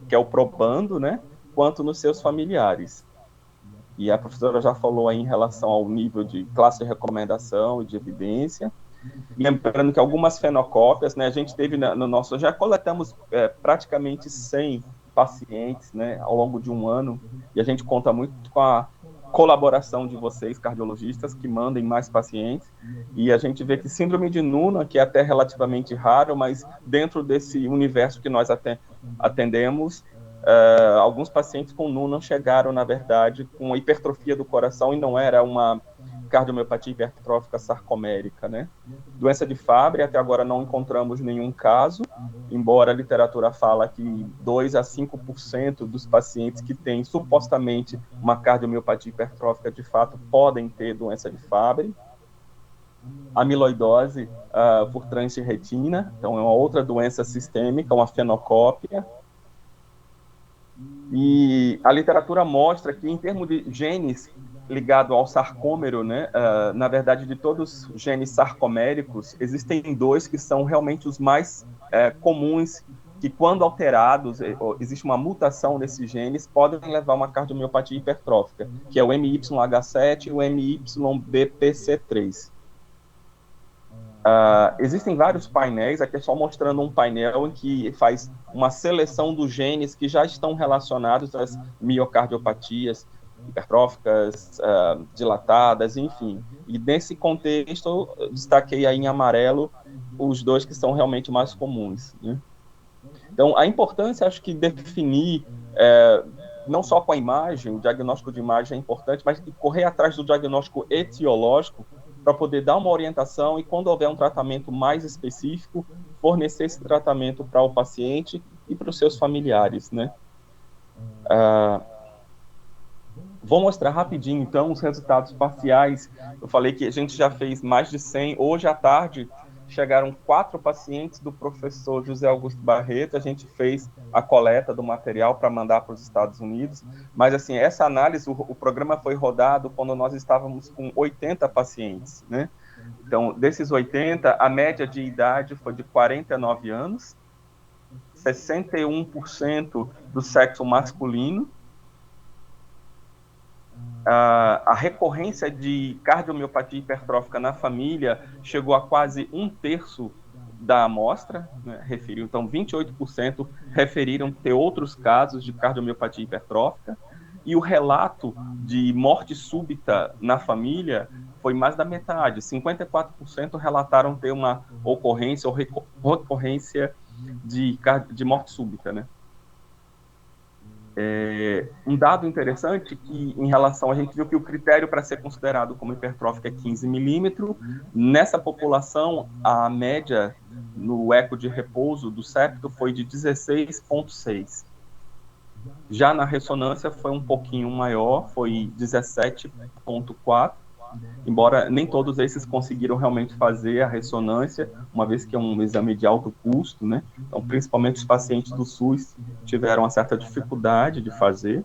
que é o probando, né, quanto nos seus familiares. E a professora já falou aí em relação ao nível de classe de recomendação e de evidência. Lembrando que algumas fenocópias, né, a gente teve no nosso... Já coletamos praticamente 100 pacientes, né, ao longo de um ano, e a gente conta muito com a colaboração de vocês, cardiologistas, que mandem mais pacientes, e a gente vê que síndrome de Noonan, que é até relativamente raro, mas dentro desse universo que nós atendemos, alguns pacientes com Noonan chegaram, na verdade, com hipertrofia do coração e não era uma cardiomiopatia hipertrófica sarcomérica, né? Doença de Fabry, até agora não encontramos nenhum caso, embora a literatura fala que 2 a 5% dos pacientes que têm supostamente uma cardiomiopatia hipertrófica de fato podem ter doença de Fabry. Amiloidose por transretina, então é uma outra doença sistêmica, uma fenocópia. E a literatura mostra que, em termos de genes ligados ao sarcômero, né, na verdade, de todos os genes sarcoméricos, existem 2 que são realmente os mais comuns, que, quando alterados, existe uma mutação desses genes, podem levar a uma cardiomiopatia hipertrófica, que é o MYH7 e o MYBPC3. Existem vários painéis, aqui é só mostrando um painel em que faz uma seleção dos genes que já estão relacionados às miocardiopatias hipertróficas, dilatadas, enfim. E nesse contexto, eu destaquei aí em amarelo os 2 que são realmente mais comuns, né? Então, a importância, acho que definir, não só com a imagem, o diagnóstico de imagem é importante, mas correr atrás do diagnóstico etiológico, para poder dar uma orientação e, quando houver um tratamento mais específico, fornecer esse tratamento para o paciente e para os seus familiares, né? Vou mostrar rapidinho, então, os resultados parciais. Eu falei que a gente já fez mais de 100. Hoje à tarde, chegaram 4 pacientes do professor José Augusto Barreto. A gente fez a coleta do material para mandar para os Estados Unidos. Mas, assim, essa análise, o programa foi rodado quando nós estávamos com 80 pacientes, né? Então, desses 80, a média de idade foi de 49 anos, 61% do sexo masculino. A recorrência de cardiomiopatia hipertrófica na família chegou a quase 1/3 da amostra, né, referiu. Então, 28% referiram ter outros casos de cardiomiopatia hipertrófica, e o relato de morte súbita na família foi mais da metade, 54% relataram ter uma ocorrência ou recorrência de morte súbita, né? Um dado interessante que, em relação, a gente viu que o critério para ser considerado como hipertrófico é 15 milímetros. Nessa população, a média no eco de repouso do septo foi de 16,6. Já na ressonância foi um pouquinho maior, foi 17,4, embora nem todos esses conseguiram realmente fazer a ressonância, uma vez que é um exame de alto custo, né? Então, principalmente os pacientes do SUS tiveram uma certa dificuldade de fazer.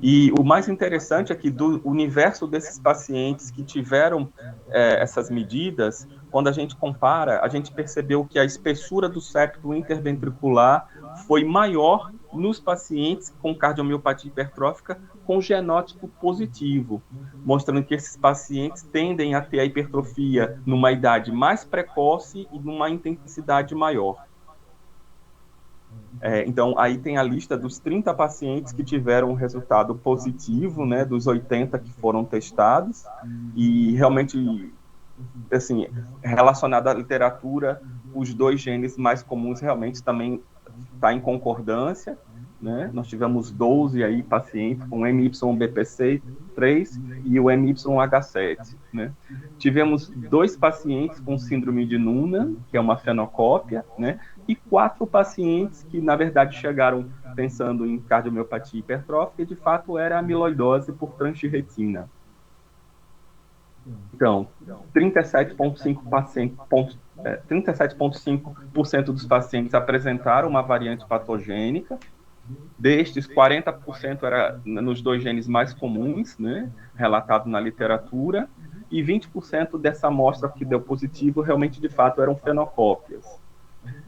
E o mais interessante é que, do universo desses pacientes que tiveram essas medidas, quando a gente compara, a gente percebeu que a espessura do septo interventricular foi maior nos pacientes com cardiomiopatia hipertrófica com genótipo positivo, mostrando que esses pacientes tendem a ter a hipertrofia numa idade mais precoce e numa intensidade maior. Então, aí tem a lista dos 30 pacientes que tiveram um resultado positivo, né, dos 80 que foram testados, e realmente assim, relacionado à literatura, os dois genes mais comuns realmente também está em concordância, né? Nós tivemos 12 aí pacientes com MYBPC3 e o MYH7, né? Tivemos 2 pacientes com síndrome de Noonan, que é uma fenocópia, né? E 4 pacientes que, na verdade, chegaram pensando em cardiomiopatia hipertrófica e, de fato, era amiloidose por transtirretina. Então, 37,5% dos pacientes apresentaram uma variante patogênica. Destes, 40% era nos 2 genes mais comuns, né, relatado na literatura, e 20% dessa amostra que deu positivo realmente, de fato, eram fenocópias.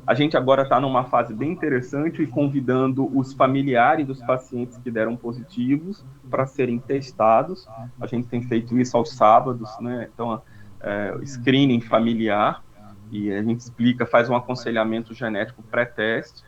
A gente agora está numa fase bem interessante e convidando os familiares dos pacientes que deram positivos para serem testados. A gente tem feito isso aos sábados, né? Então, screening familiar, e a gente explica, faz um aconselhamento genético pré-teste.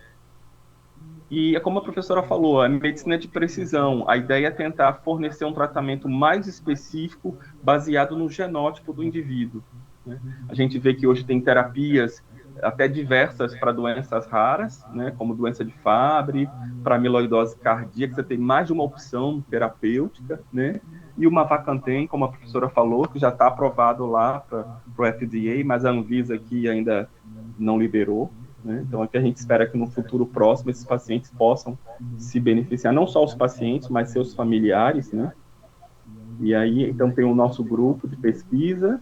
E é como a professora falou, a medicina de precisão, a ideia é tentar fornecer um tratamento mais específico baseado no genótipo do indivíduo, né? A gente vê que hoje tem terapias até diversas para doenças raras, né, como doença de Fabry, para amiloidose cardíaca, você tem mais de uma opção terapêutica, né, e o Mavacantem, como a professora falou, que já está aprovado lá para o FDA, mas a Anvisa aqui ainda não liberou, né, então é que a gente espera que no futuro próximo esses pacientes possam se beneficiar, não só os pacientes, mas seus familiares, né, e aí, então tem o nosso grupo de pesquisa.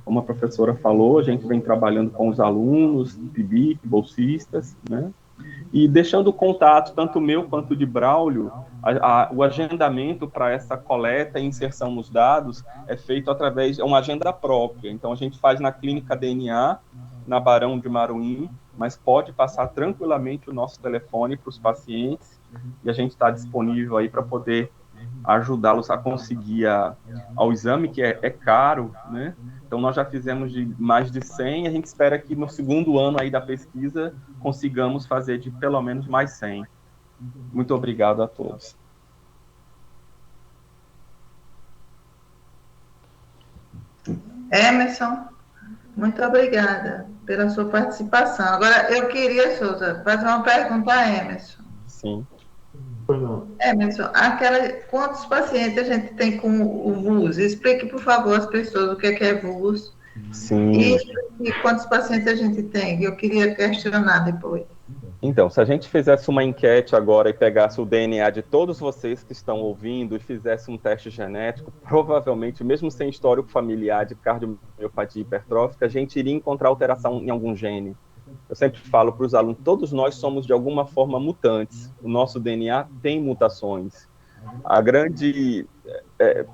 Como a professora falou, a gente vem trabalhando com os alunos, PIBIC, bolsistas, né? E deixando o contato, tanto meu quanto de Braulio, o agendamento para essa coleta e inserção nos dados é feito através de uma agenda própria. Então, a gente faz na clínica DNA, na Barão de Maruim, mas pode passar tranquilamente o nosso telefone para os pacientes, e a gente está disponível aí para poder ajudá-los a conseguir ao exame, que é caro, né? Então, nós já fizemos de mais de 100, e a gente espera que no segundo ano aí da pesquisa consigamos fazer de pelo menos mais 100. Muito obrigado a todos. Emerson, muito obrigada pela sua participação. Agora, eu queria, Souza, fazer uma pergunta a Emerson. Sim. Emerson, quantos pacientes a gente tem com o VUS? Explique, por favor, às pessoas o que é VUS. Sim. E quantos pacientes a gente tem? Eu queria questionar depois. Então, se a gente fizesse uma enquete agora e pegasse o DNA de todos vocês que estão ouvindo e fizesse um teste genético, provavelmente, mesmo sem histórico familiar de cardiomiopatia hipertrófica, a gente iria encontrar alteração em algum gene. Eu sempre falo para os alunos, todos nós somos de alguma forma mutantes. O nosso DNA tem mutações. A grande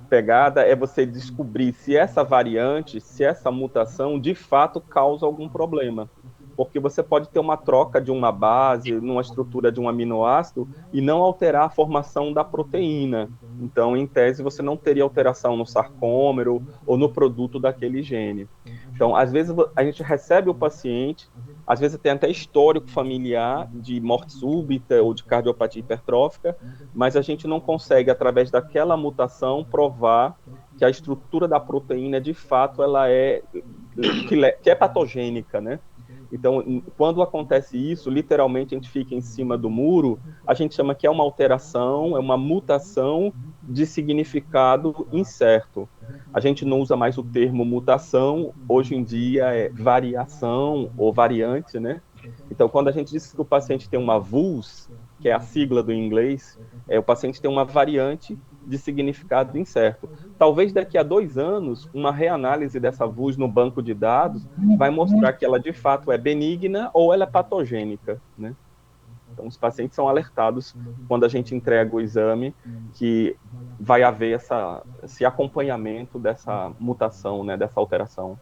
pegada é você descobrir se essa variante, se essa mutação, de fato causa algum problema. Porque você pode ter uma troca de uma base, numa estrutura de um aminoácido, e não alterar a formação da proteína. Então, em tese, você não teria alteração no sarcômero ou no produto daquele gene. Então, às vezes, a gente recebe o paciente, às vezes tem até histórico familiar de morte súbita ou de cardiopatia hipertrófica, mas a gente não consegue, através daquela mutação, provar que a estrutura da proteína, de fato, ela que é patogênica, né? Então, quando acontece isso, literalmente a gente fica em cima do muro, a gente chama que é uma alteração, é uma mutação de significado incerto. A gente não usa mais o termo mutação, hoje em dia é variação ou variante, né? Então, quando a gente diz que o paciente tem uma VUS, que é a sigla do inglês, o paciente tem uma variante de significado incerto. Talvez daqui a 2 anos, uma reanálise dessa VUS no banco de dados vai mostrar que ela de fato é benigna ou ela é patogênica, né? Então, os pacientes são alertados quando a gente entrega o exame que vai haver esse acompanhamento dessa mutação, né, dessa alteração.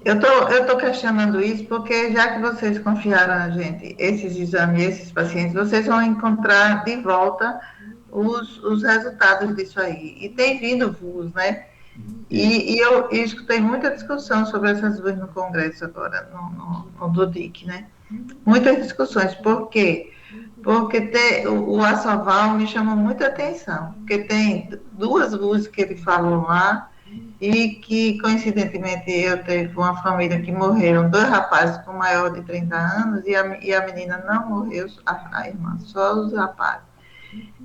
Eu tô questionando isso porque, já que vocês confiaram a gente esses exames, esses pacientes, vocês vão encontrar de volta os resultados disso aí. E tem vindo VUS, né? E eu escutei muita discussão sobre essas VUS no Congresso agora, no DODIC, né? Muitas discussões. Por quê? Porque o Assoval me chamou muita atenção, porque tem 2 VUS que ele falou lá, e que, coincidentemente, eu tive uma família que morreram 2 rapazes com maior de 30 anos e a menina não morreu, a irmã, só os rapazes.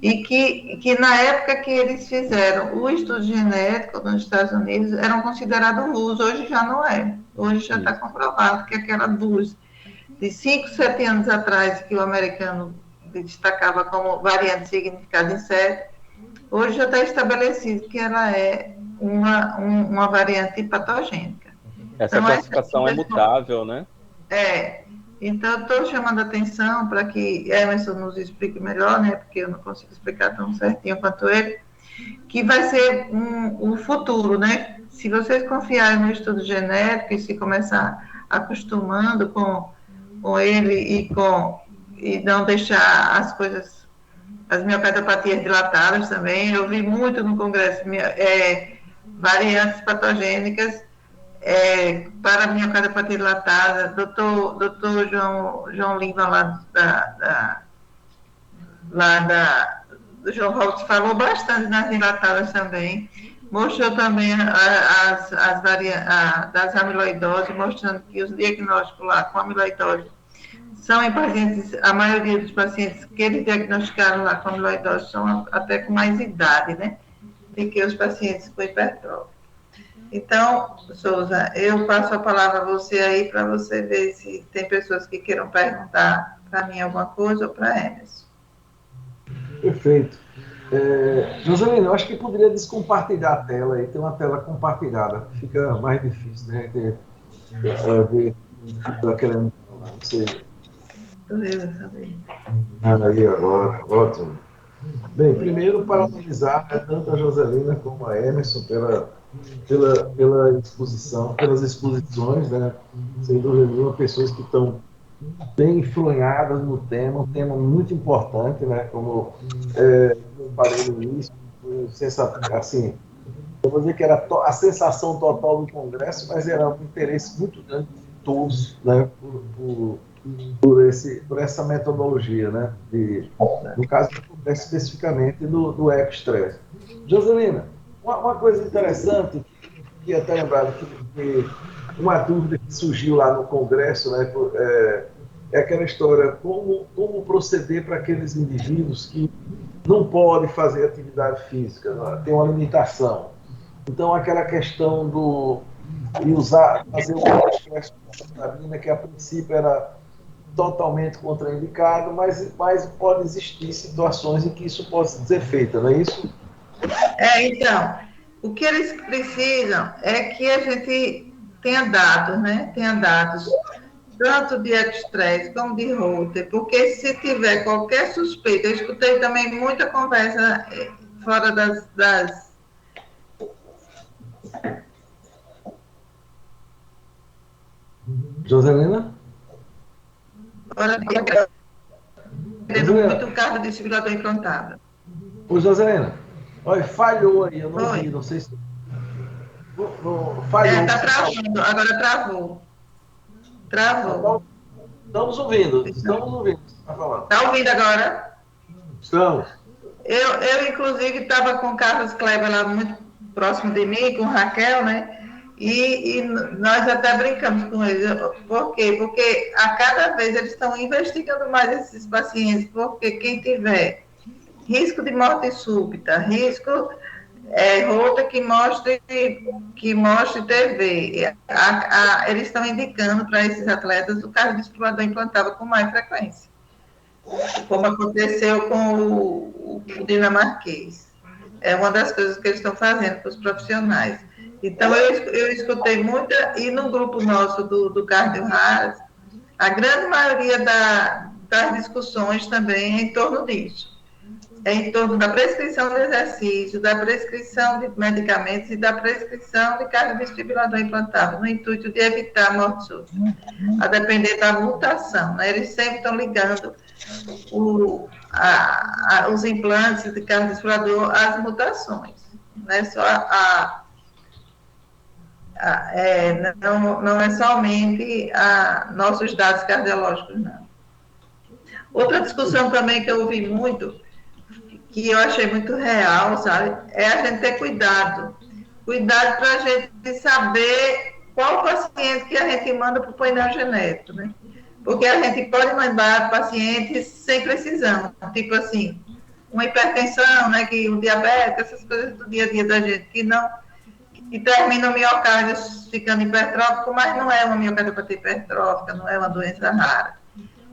E que na época que eles fizeram o estudo genético nos Estados Unidos, eram considerados luz, hoje já não é. Hoje já está comprovado que aquela luz de 5, 7 anos atrás, que o americano destacava como variante significada incerta, hoje já está estabelecido que ela é uma variante patogênica. Essa Então, classificação é mutável, né? Então, estou chamando a atenção para que Emerson nos explique melhor, né, porque eu não consigo explicar tão certinho quanto ele, que vai ser um futuro, né? Se vocês confiarem no estudo genético e se começar acostumando com ele e não deixar as coisas, as miocardiopatias dilatadas também, eu vi muito no congresso variantes patogênicas para a miocardiopatia dilatada, doutor João Lima, do João Rox, falou bastante nas dilatadas também, mostrou também das amiloidoses, mostrando que os diagnósticos lá com amiloidose são em pacientes, a maioria dos pacientes que eles diagnosticaram lá com amiloidose são até com mais idade, né, do que os pacientes com hipertrófico. Então, Souza, eu passo a palavra a você aí para você ver se tem pessoas que queiram perguntar para mim alguma coisa ou para Emerson. Perfeito. Joselina, eu acho que poderia descompartilhar a tela aí, ter uma tela compartilhada. Fica mais difícil, né? Ver o que está querendo falar. Não sei. Aí agora, ótimo. Bem, primeiro parabenizar tanto a Joselina como a Emerson pela exposição, pelas exposições, né? Sem dúvida nenhuma, pessoas que estão bem enfronhadas no tema, um tema muito importante, né? Como eu falei no início, assim, eu vou dizer que era a sensação total do Congresso, mas era um interesse muito grande de todos, né? Por essa metodologia, né? No caso do Congresso, especificamente do eco-estresse. Joselina, uma coisa interessante, que até lembrado que uma dúvida que surgiu lá no Congresso, né? É aquela história, como proceder para aqueles indivíduos que não podem fazer atividade física, né? Tem uma limitação. Então, aquela questão fazer o eco-estresse com citabina, que a princípio era totalmente contraindicado, mas pode existir situações em que isso pode ser feito, não é isso? Então, o que eles precisam é que a gente tenha dados, né? Tenha dados tanto de estresse como de Holter, porque se tiver qualquer suspeita, eu escutei também muita conversa fora das Joselina? Muito carro de circulador implantado. Ô, Joselina, olha, falhou aí, eu não ouvi, não sei se... falhou. Está travando, agora travou. Travou. Estamos ouvindo, Está ouvindo agora? Estamos. Eu inclusive, estava com o Carlos Kleber lá muito próximo de mim, com Raquel, né? E nós até brincamos com eles. Por quê? Porque a cada vez eles estão investigando mais esses pacientes, porque quem tiver risco de morte súbita, risco rota que mostre TV, eles estão indicando para esses atletas o cardiovasculador implantável com mais frequência, como aconteceu com o dinamarquês. É uma das coisas que eles estão fazendo para os profissionais. Então, eu escutei muita, e no grupo nosso do Cardio Raras, a grande maioria das discussões também é em torno disso. É em torno da prescrição de exercício, da prescrição de medicamentos e da prescrição de cardiovasculador implantável, no intuito de evitar a morte súbita, a depender da mutação, né? Eles sempre estão ligando os implantes de cardiovasculador às mutações, não é só não é somente nossos dados cardiológicos, não. Outra discussão também que eu ouvi muito, que eu achei muito real, sabe, é a gente ter cuidado Cuidado para a gente saber qual paciente que a gente manda para o painel genético, né? Porque a gente pode mandar pacientes sem precisão, tipo assim, uma hipertensão, né, que o diabetes, essas coisas do dia a dia da gente, que termina o miocárdio ficando hipertrófico, mas não é uma miocardiopatia hipertrófica, não é uma doença rara.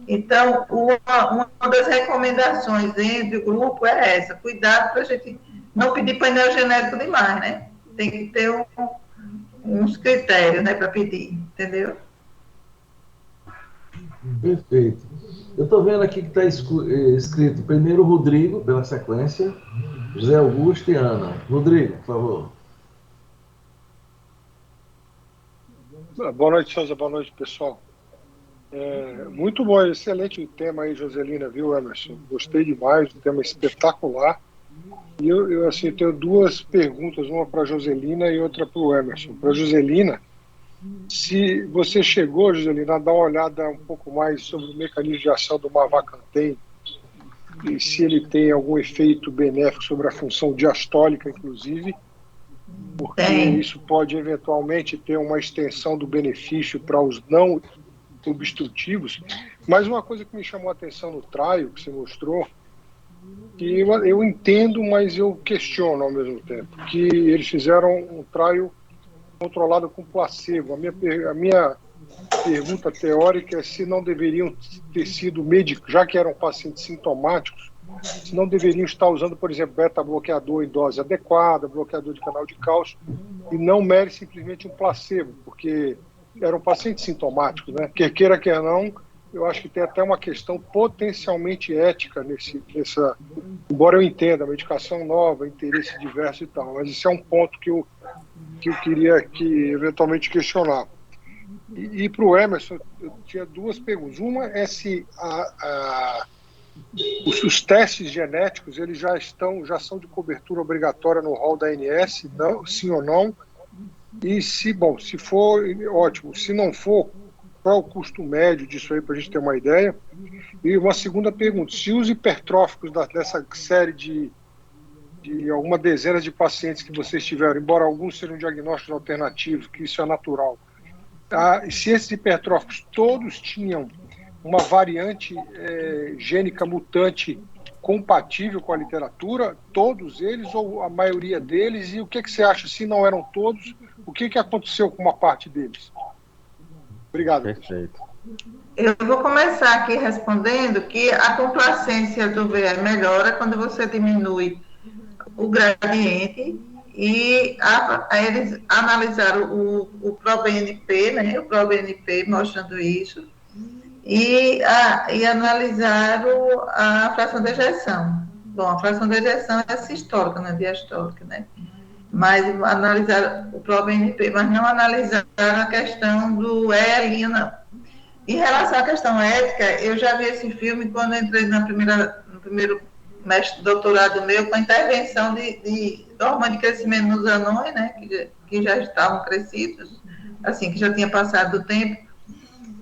Então, uma das recomendações entre o grupo é essa, cuidado para a gente não pedir painel genético demais, né? Tem que ter uns critérios, né, para pedir, entendeu? Perfeito. Eu estou vendo aqui que está escrito primeiro Rodrigo, pela sequência, José Augusto e Ana. Rodrigo, por favor. Boa noite, Souza. Boa noite, pessoal. Muito bom, excelente tema aí, Joselina, viu, Emerson? Gostei demais, um tema espetacular. E eu assim, tenho duas perguntas, uma para a Joselina e outra para o Emerson. Para a Joselina, se você chegou, Joselina, a dar uma olhada um pouco mais sobre o mecanismo de ação do Mavacantem e se ele tem algum efeito benéfico sobre a função diastólica, inclusive, porque isso pode eventualmente ter uma extensão do benefício para os não obstrutivos. Mas uma coisa que me chamou a atenção no trial que você mostrou, que eu entendo, mas eu questiono ao mesmo tempo, que eles fizeram um trial controlado com placebo. A minha pergunta teórica é se não deveriam ter sido médicos, já que eram pacientes sintomáticos, se não deveriam estar usando, por exemplo, beta-bloqueador em dose adequada, bloqueador de canal de cálcio, e não simplesmente um placebo, porque eram pacientes sintomáticos, né? Quer queira, quer não, eu acho que tem até uma questão potencialmente ética nessa, embora eu entenda, medicação nova, interesse diverso e tal, mas isso é um ponto que eu queria eventualmente questionar. E para o Emerson, eu tinha duas perguntas. Uma é se os testes genéticos eles já são de cobertura obrigatória no rol da ANS, não, sim ou não? E se for, ótimo. Se não for, qual é o custo médio disso aí para a gente ter uma ideia? E uma segunda pergunta, se os hipertróficos dessa série de algumas dezenas de pacientes que vocês tiveram, embora alguns sejam diagnósticos alternativos, que isso é natural, se esses hipertróficos todos tinham uma variante gênica mutante compatível com a literatura, todos eles ou a maioria deles, e o que você acha, se não eram todos, o que aconteceu com uma parte deles? Obrigado. Perfeito. Eu vou começar aqui respondendo que a complacência do VE melhora quando você diminui o gradiente e eles analisaram o ProBNP, né, o ProBNP mostrando isso, e analisaram a fração de ejeção. Bom, a fração de ejeção é sistólica, não é diastólica, né? Mas analisaram o ProBNP, mas não analisaram a questão do E, não. Em relação à questão ética, eu já vi esse filme quando entrei no primeiro doutorado meu, com a intervenção de hormônio de crescimento nos anões, né, que já estavam crescidos, assim, que já tinha passado do tempo.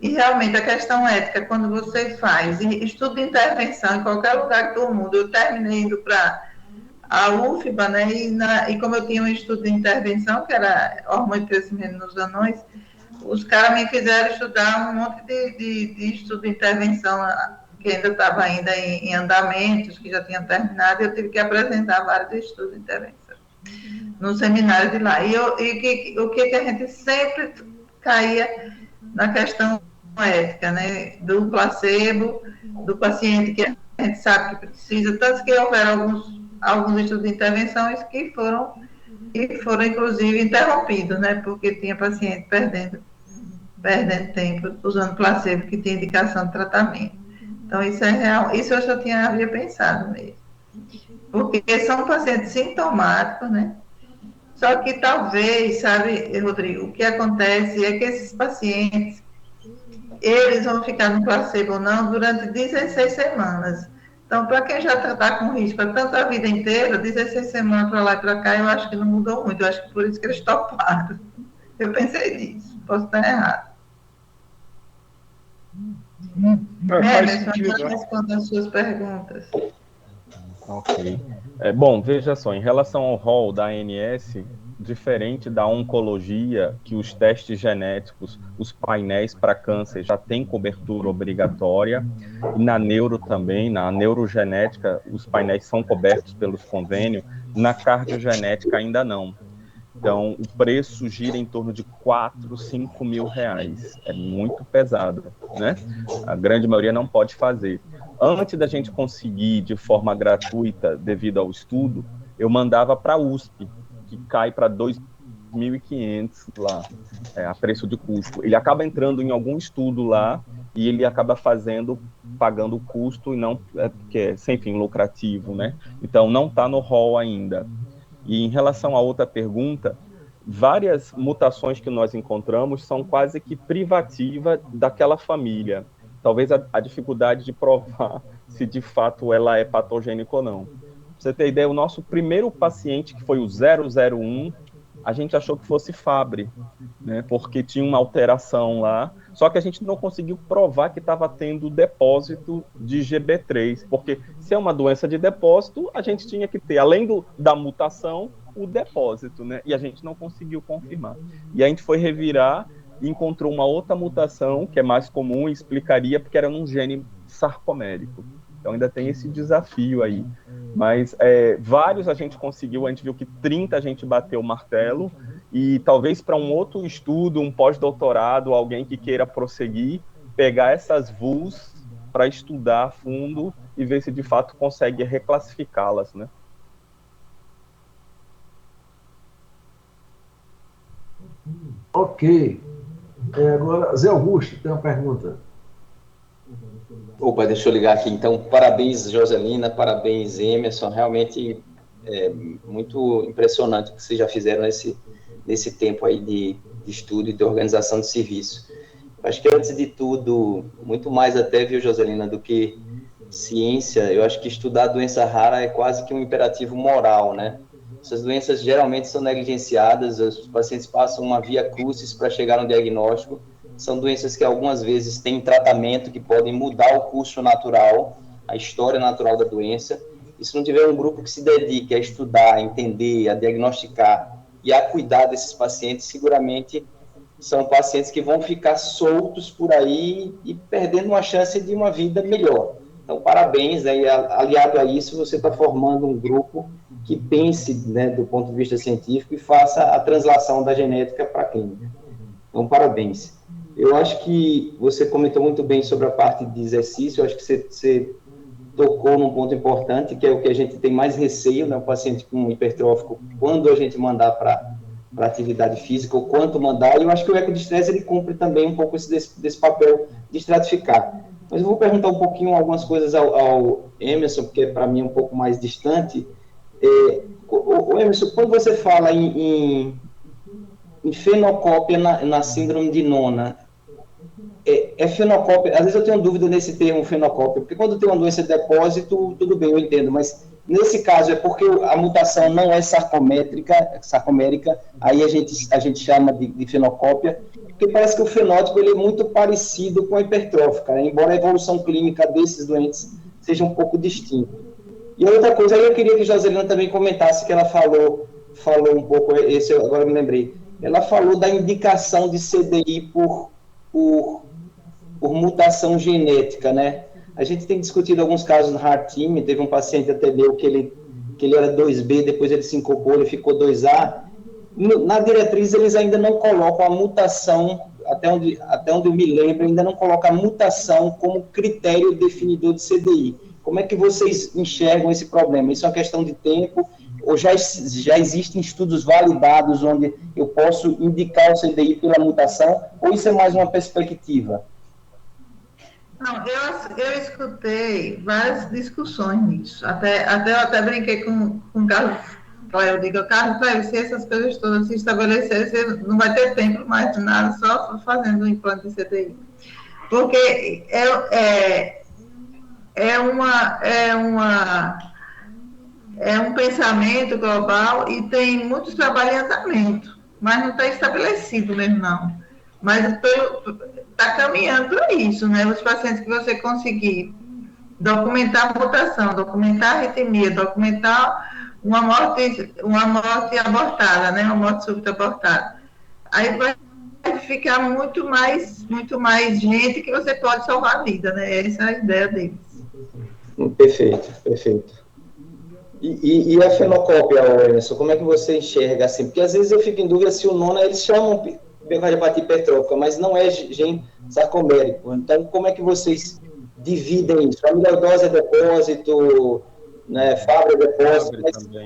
E realmente a questão ética, quando você faz estudo de intervenção em qualquer lugar do mundo, eu terminei indo para a UFBA, né, e como eu tinha um estudo de intervenção, que era hormônio de crescimento nos anões, os caras me fizeram estudar um monte de estudo de intervenção, que ainda estava ainda em andamentos, que já tinha terminado, e eu tive que apresentar vários estudos de intervenção no seminário de lá. E o que a gente sempre caía na questão ética, né, do placebo, do paciente que a gente sabe que precisa, tanto que houveram alguns estudos de intervenção que foram inclusive interrompidos, né, porque tinha paciente perdendo tempo usando placebo que tinha indicação de tratamento. Então, isso é real, isso eu já havia pensado mesmo. Porque são pacientes sintomáticos, né? Só que talvez, sabe, Rodrigo, o que acontece é que esses pacientes, eles vão ficar no placebo ou não durante 16 semanas. Então, para quem já está com risco há tanta vida inteira, 16 semanas para lá e para cá, eu acho que não mudou muito. Eu acho que por isso que eles toparam. Eu pensei nisso, posso estar errado. Faz sentido, eu respondo as suas perguntas. Ok. Bom, veja só, em relação ao rol da ANS, diferente da oncologia, que os testes genéticos, os painéis para câncer já têm cobertura obrigatória, e na neuro também, na neurogenética, os painéis são cobertos pelos convênios, na cardiogenética ainda não. Então, o preço gira em torno de 4, 5 mil reais. É muito pesado, né? A grande maioria não pode fazer. Antes da gente conseguir de forma gratuita, devido ao estudo, eu mandava para a USP, que cai para 2.500 lá, a preço de custo. Ele acaba entrando em algum estudo lá e ele acaba pagando o custo e não, porque é sem fim lucrativo, né? Então, não está no rol ainda. E em relação a outra pergunta, várias mutações que nós encontramos são quase que privativas daquela família. Talvez a dificuldade de provar se de fato ela é patogênica ou não. Pra você ter ideia, o nosso primeiro paciente, que foi o 001, a gente achou que fosse Fabry, né, porque tinha uma alteração lá, só que a gente não conseguiu provar que estava tendo depósito de GB3, porque se é uma doença de depósito, a gente tinha que ter, além da mutação, o depósito, né, e a gente não conseguiu confirmar. E a gente foi revirar e encontrou uma outra mutação, que é mais comum, e explicaria porque era num gene sarcomérico. Então ainda tem esse desafio aí. Mas vários a gente conseguiu, a gente viu que 30 a gente bateu o martelo, e talvez para um outro estudo, um pós-doutorado, alguém que queira prosseguir, pegar essas VUs para estudar a fundo e ver se de fato consegue reclassificá-las, né? Ok. Agora, Zé Augusto, tem uma pergunta. Opa, deixa eu ligar aqui. Então, parabéns, Joselina, parabéns, Emerson. Realmente muito impressionante o que vocês já fizeram nesse tempo aí de estudo e de organização de serviço. Acho que, antes de tudo, muito mais até, viu, Joselina, do que ciência, eu acho que estudar doença rara é quase que um imperativo moral, né? Essas doenças geralmente são negligenciadas, os pacientes passam uma via crucis para chegar no diagnóstico. São doenças que algumas vezes têm tratamento que podem mudar o curso natural, a história natural da doença. E se não tiver um grupo que se dedique a estudar, a entender, a diagnosticar e a cuidar desses pacientes, seguramente são pacientes que vão ficar soltos por aí e perdendo uma chance de uma vida melhor. Então, parabéns, né? E aliado a isso, você está formando um grupo que pense, né, do ponto de vista científico e faça a translação da genética para a clínica. Então, parabéns. Eu acho que você comentou muito bem sobre a parte de exercício. Eu acho que você tocou num ponto importante, que é o que a gente tem mais receio, né, o paciente com hipertrófico, quando a gente mandar para atividade física, ou quanto mandar. E eu acho que o eco de estresse, ele cumpre também um pouco desse papel de estratificar. Mas eu vou perguntar um pouquinho algumas coisas ao Emerson, porque para mim é um pouco mais distante. Emerson, quando você fala em fenocópia na síndrome de Nona, fenocópia, às vezes eu tenho dúvida nesse termo fenocópia, porque quando tem uma doença de depósito, tudo bem, eu entendo, mas nesse caso é porque a mutação não é sarcomérica, aí a gente chama de fenocópia, porque parece que o fenótipo ele é muito parecido com a hipertrófica, né? Embora a evolução clínica desses doentes seja um pouco distinta. E outra coisa, aí eu queria que a Joselina também comentasse, que ela falou um pouco, esse eu agora me lembrei, ela falou da indicação de CDI por mutação genética, né? A gente tem discutido alguns casos no Heart Team, teve um paciente até meu que ele era 2B, depois ele se incorporou, ele ficou 2A. Na diretriz eles ainda não colocam a mutação, até onde eu me lembro, ainda não colocam a mutação como critério definidor de CDI. Como é que vocês enxergam esse problema? Isso é uma questão de tempo? Ou já existem estudos validados onde eu posso indicar o CDI pela mutação? Ou isso é mais uma perspectiva? Não, eu escutei várias discussões nisso. Eu até brinquei com o Carlos. Eu digo, Carlos, se essas coisas todas se estabelecerem, você não vai ter tempo mais de nada, só fazendo o implante de CDI. Porque é um pensamento global e tem muitos trabalhos em andamento, mas não está estabelecido mesmo, não. Mas está caminhando para isso, né? Os pacientes que você conseguir documentar a mutação, documentar a arritmia, documentar uma morte abortada, né? Uma morte súbita abortada. Aí vai ficar muito mais gente que você pode salvar a vida, né? Essa é a ideia deles. Perfeito, perfeito. E a fenocópia, Emerson, como é que você enxerga assim? Porque às vezes eu fico em dúvida se o nono, eles chamam hepatite hipertrófica, mas não é gene sarcomérico. Então, como é que vocês dividem isso? Amiloidose é depósito, né, Fabry é depósito,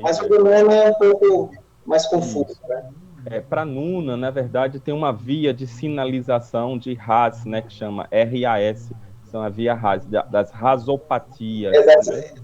mas o do nono é um pouco mais confuso, né? Para Nuna, na verdade, tem uma via de sinalização de RAS, né, que chama RAS, são a via RAS, das rasopatias.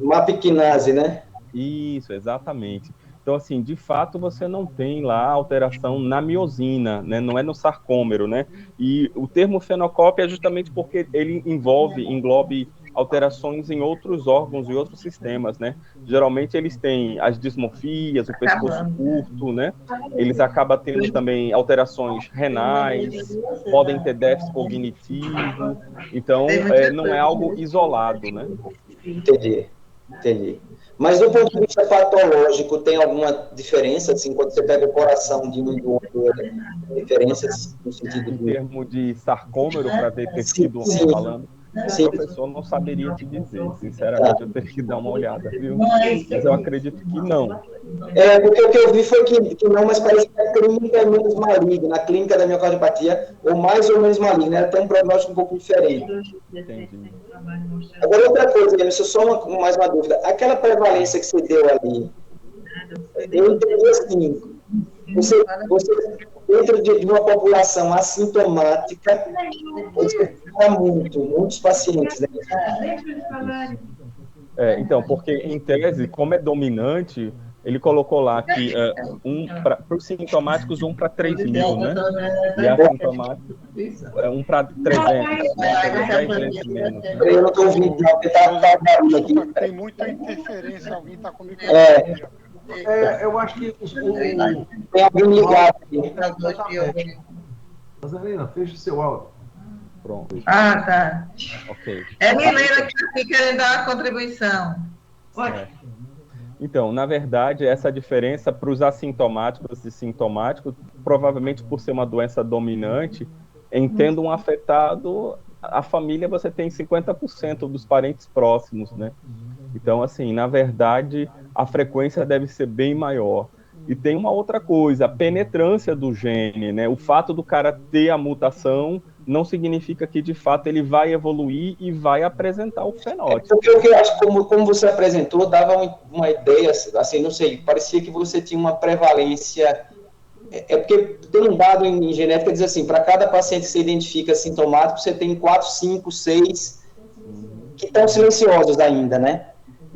Uma pequinase, né? Isso, exatamente. Então, assim, de fato, você não tem lá alteração na miosina, né? Não é no sarcômero, né? E o termo fenocópia é justamente porque ele englobe alterações em outros órgãos e outros sistemas, né? Geralmente eles têm as dismorfias, o pescoço curto, né? Eles acabam tendo também alterações renais, podem ter déficit cognitivo. Então, não é algo isolado, né? Entendi. Mas do ponto de vista patológico, tem alguma diferença, assim, quando você pega o coração de um e do outro, diferenças no sentido em termos de sarcômero, para ver tecido falando? Sim. Professor, não saberia te dizer, sinceramente, eu teria que dar uma olhada, viu? Mas eu acredito que não. Porque o que eu vi foi que não, mas parece que a clínica é menos maligna, a clínica da miocardiopatia, ou mais ou menos maligna, ela tem um prognóstico um pouco diferente. Entendi. Agora, outra coisa, Emerson, só mais uma dúvida. Aquela prevalência que você deu ali, eu entendi assim, você dentro de uma população assintomática, você fala muitos pacientes, né? Então, porque em tese, como é dominante, ele colocou lá que para os sintomáticos 1 para 3 mil, né? E assintomáticos 1 para 300, né? 10 vezes menos. Né? Eu não estou ouvindo, porque aqui. Tem muita interferência, alguém está comigo. Eu acho que tem alguém ligado aqui. Rosalina, fecha o seu áudio. Pronto. Ah, tá. Ok. É Milena que está aqui querendo dar uma contribuição. Então, na verdade, essa diferença para os assintomáticos e sintomáticos, provavelmente por ser uma doença dominante, em tendo um afetado, a família você tem 50% dos parentes próximos, né? Então, assim, na verdade, a frequência deve ser bem maior. E tem uma outra coisa, a penetrância do gene, né? O fato do cara ter a mutação não significa que, de fato, ele vai evoluir e vai apresentar o fenótipo. Porque eu acho que, como você apresentou, dava uma ideia, assim, não sei, parecia que você tinha uma prevalência... porque tem um dado em genética que diz assim, para cada paciente que você identifica sintomático, você tem 4, 5, 6 que estão silenciosos ainda, né?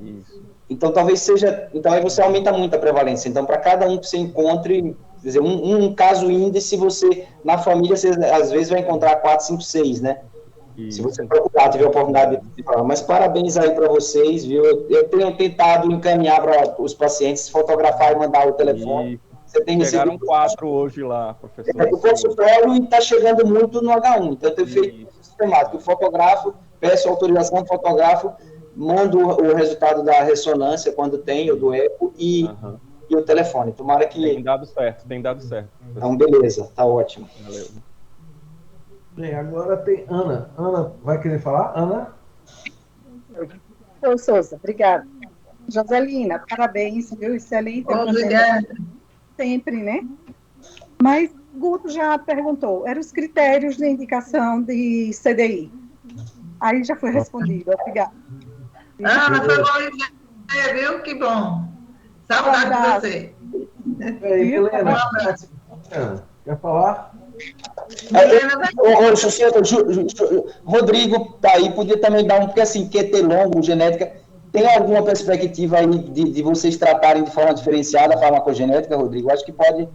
Isso. Então, talvez seja... Então, aí você aumenta muito a prevalência. Então, para cada um que você encontre... Quer dizer, um caso índice, você, na família, você às vezes vai encontrar 4, 5, 6, né? Isso. Se você procurar, tiver a oportunidade de falar. Mas parabéns aí para vocês, viu? Eu tenho tentado encaminhar para os pacientes, fotografar e mandar o telefone. Você tem chegaram 4 hoje lá, professor. O consultório está chegando muito no H1. Então, eu tenho feito sistemático. Eu fotografo, peço autorização do fotógrafo, mando o resultado da ressonância, quando tem, ou do eco, e o telefone. Tomara que... Tem dado certo. Então, beleza, tá ótimo. Valeu. Bem, agora tem Ana. Ana, vai querer falar? Ana? Ô, Souza, obrigada. Joselina, parabéns, viu? Excelente. Obrigada. Sempre, né? Mas Guto já perguntou, eram os critérios de indicação de CDI. Aí já foi respondido, obrigada. Ana, foi bom, viu? Que bom. Saudade de você. Helena, quer falar? Rodrigo tá aí, podia também dar porque assim, QT longo, genética, tem alguma perspectiva aí de vocês tratarem de forma diferenciada a farmacogenética, Rodrigo? Acho que pode,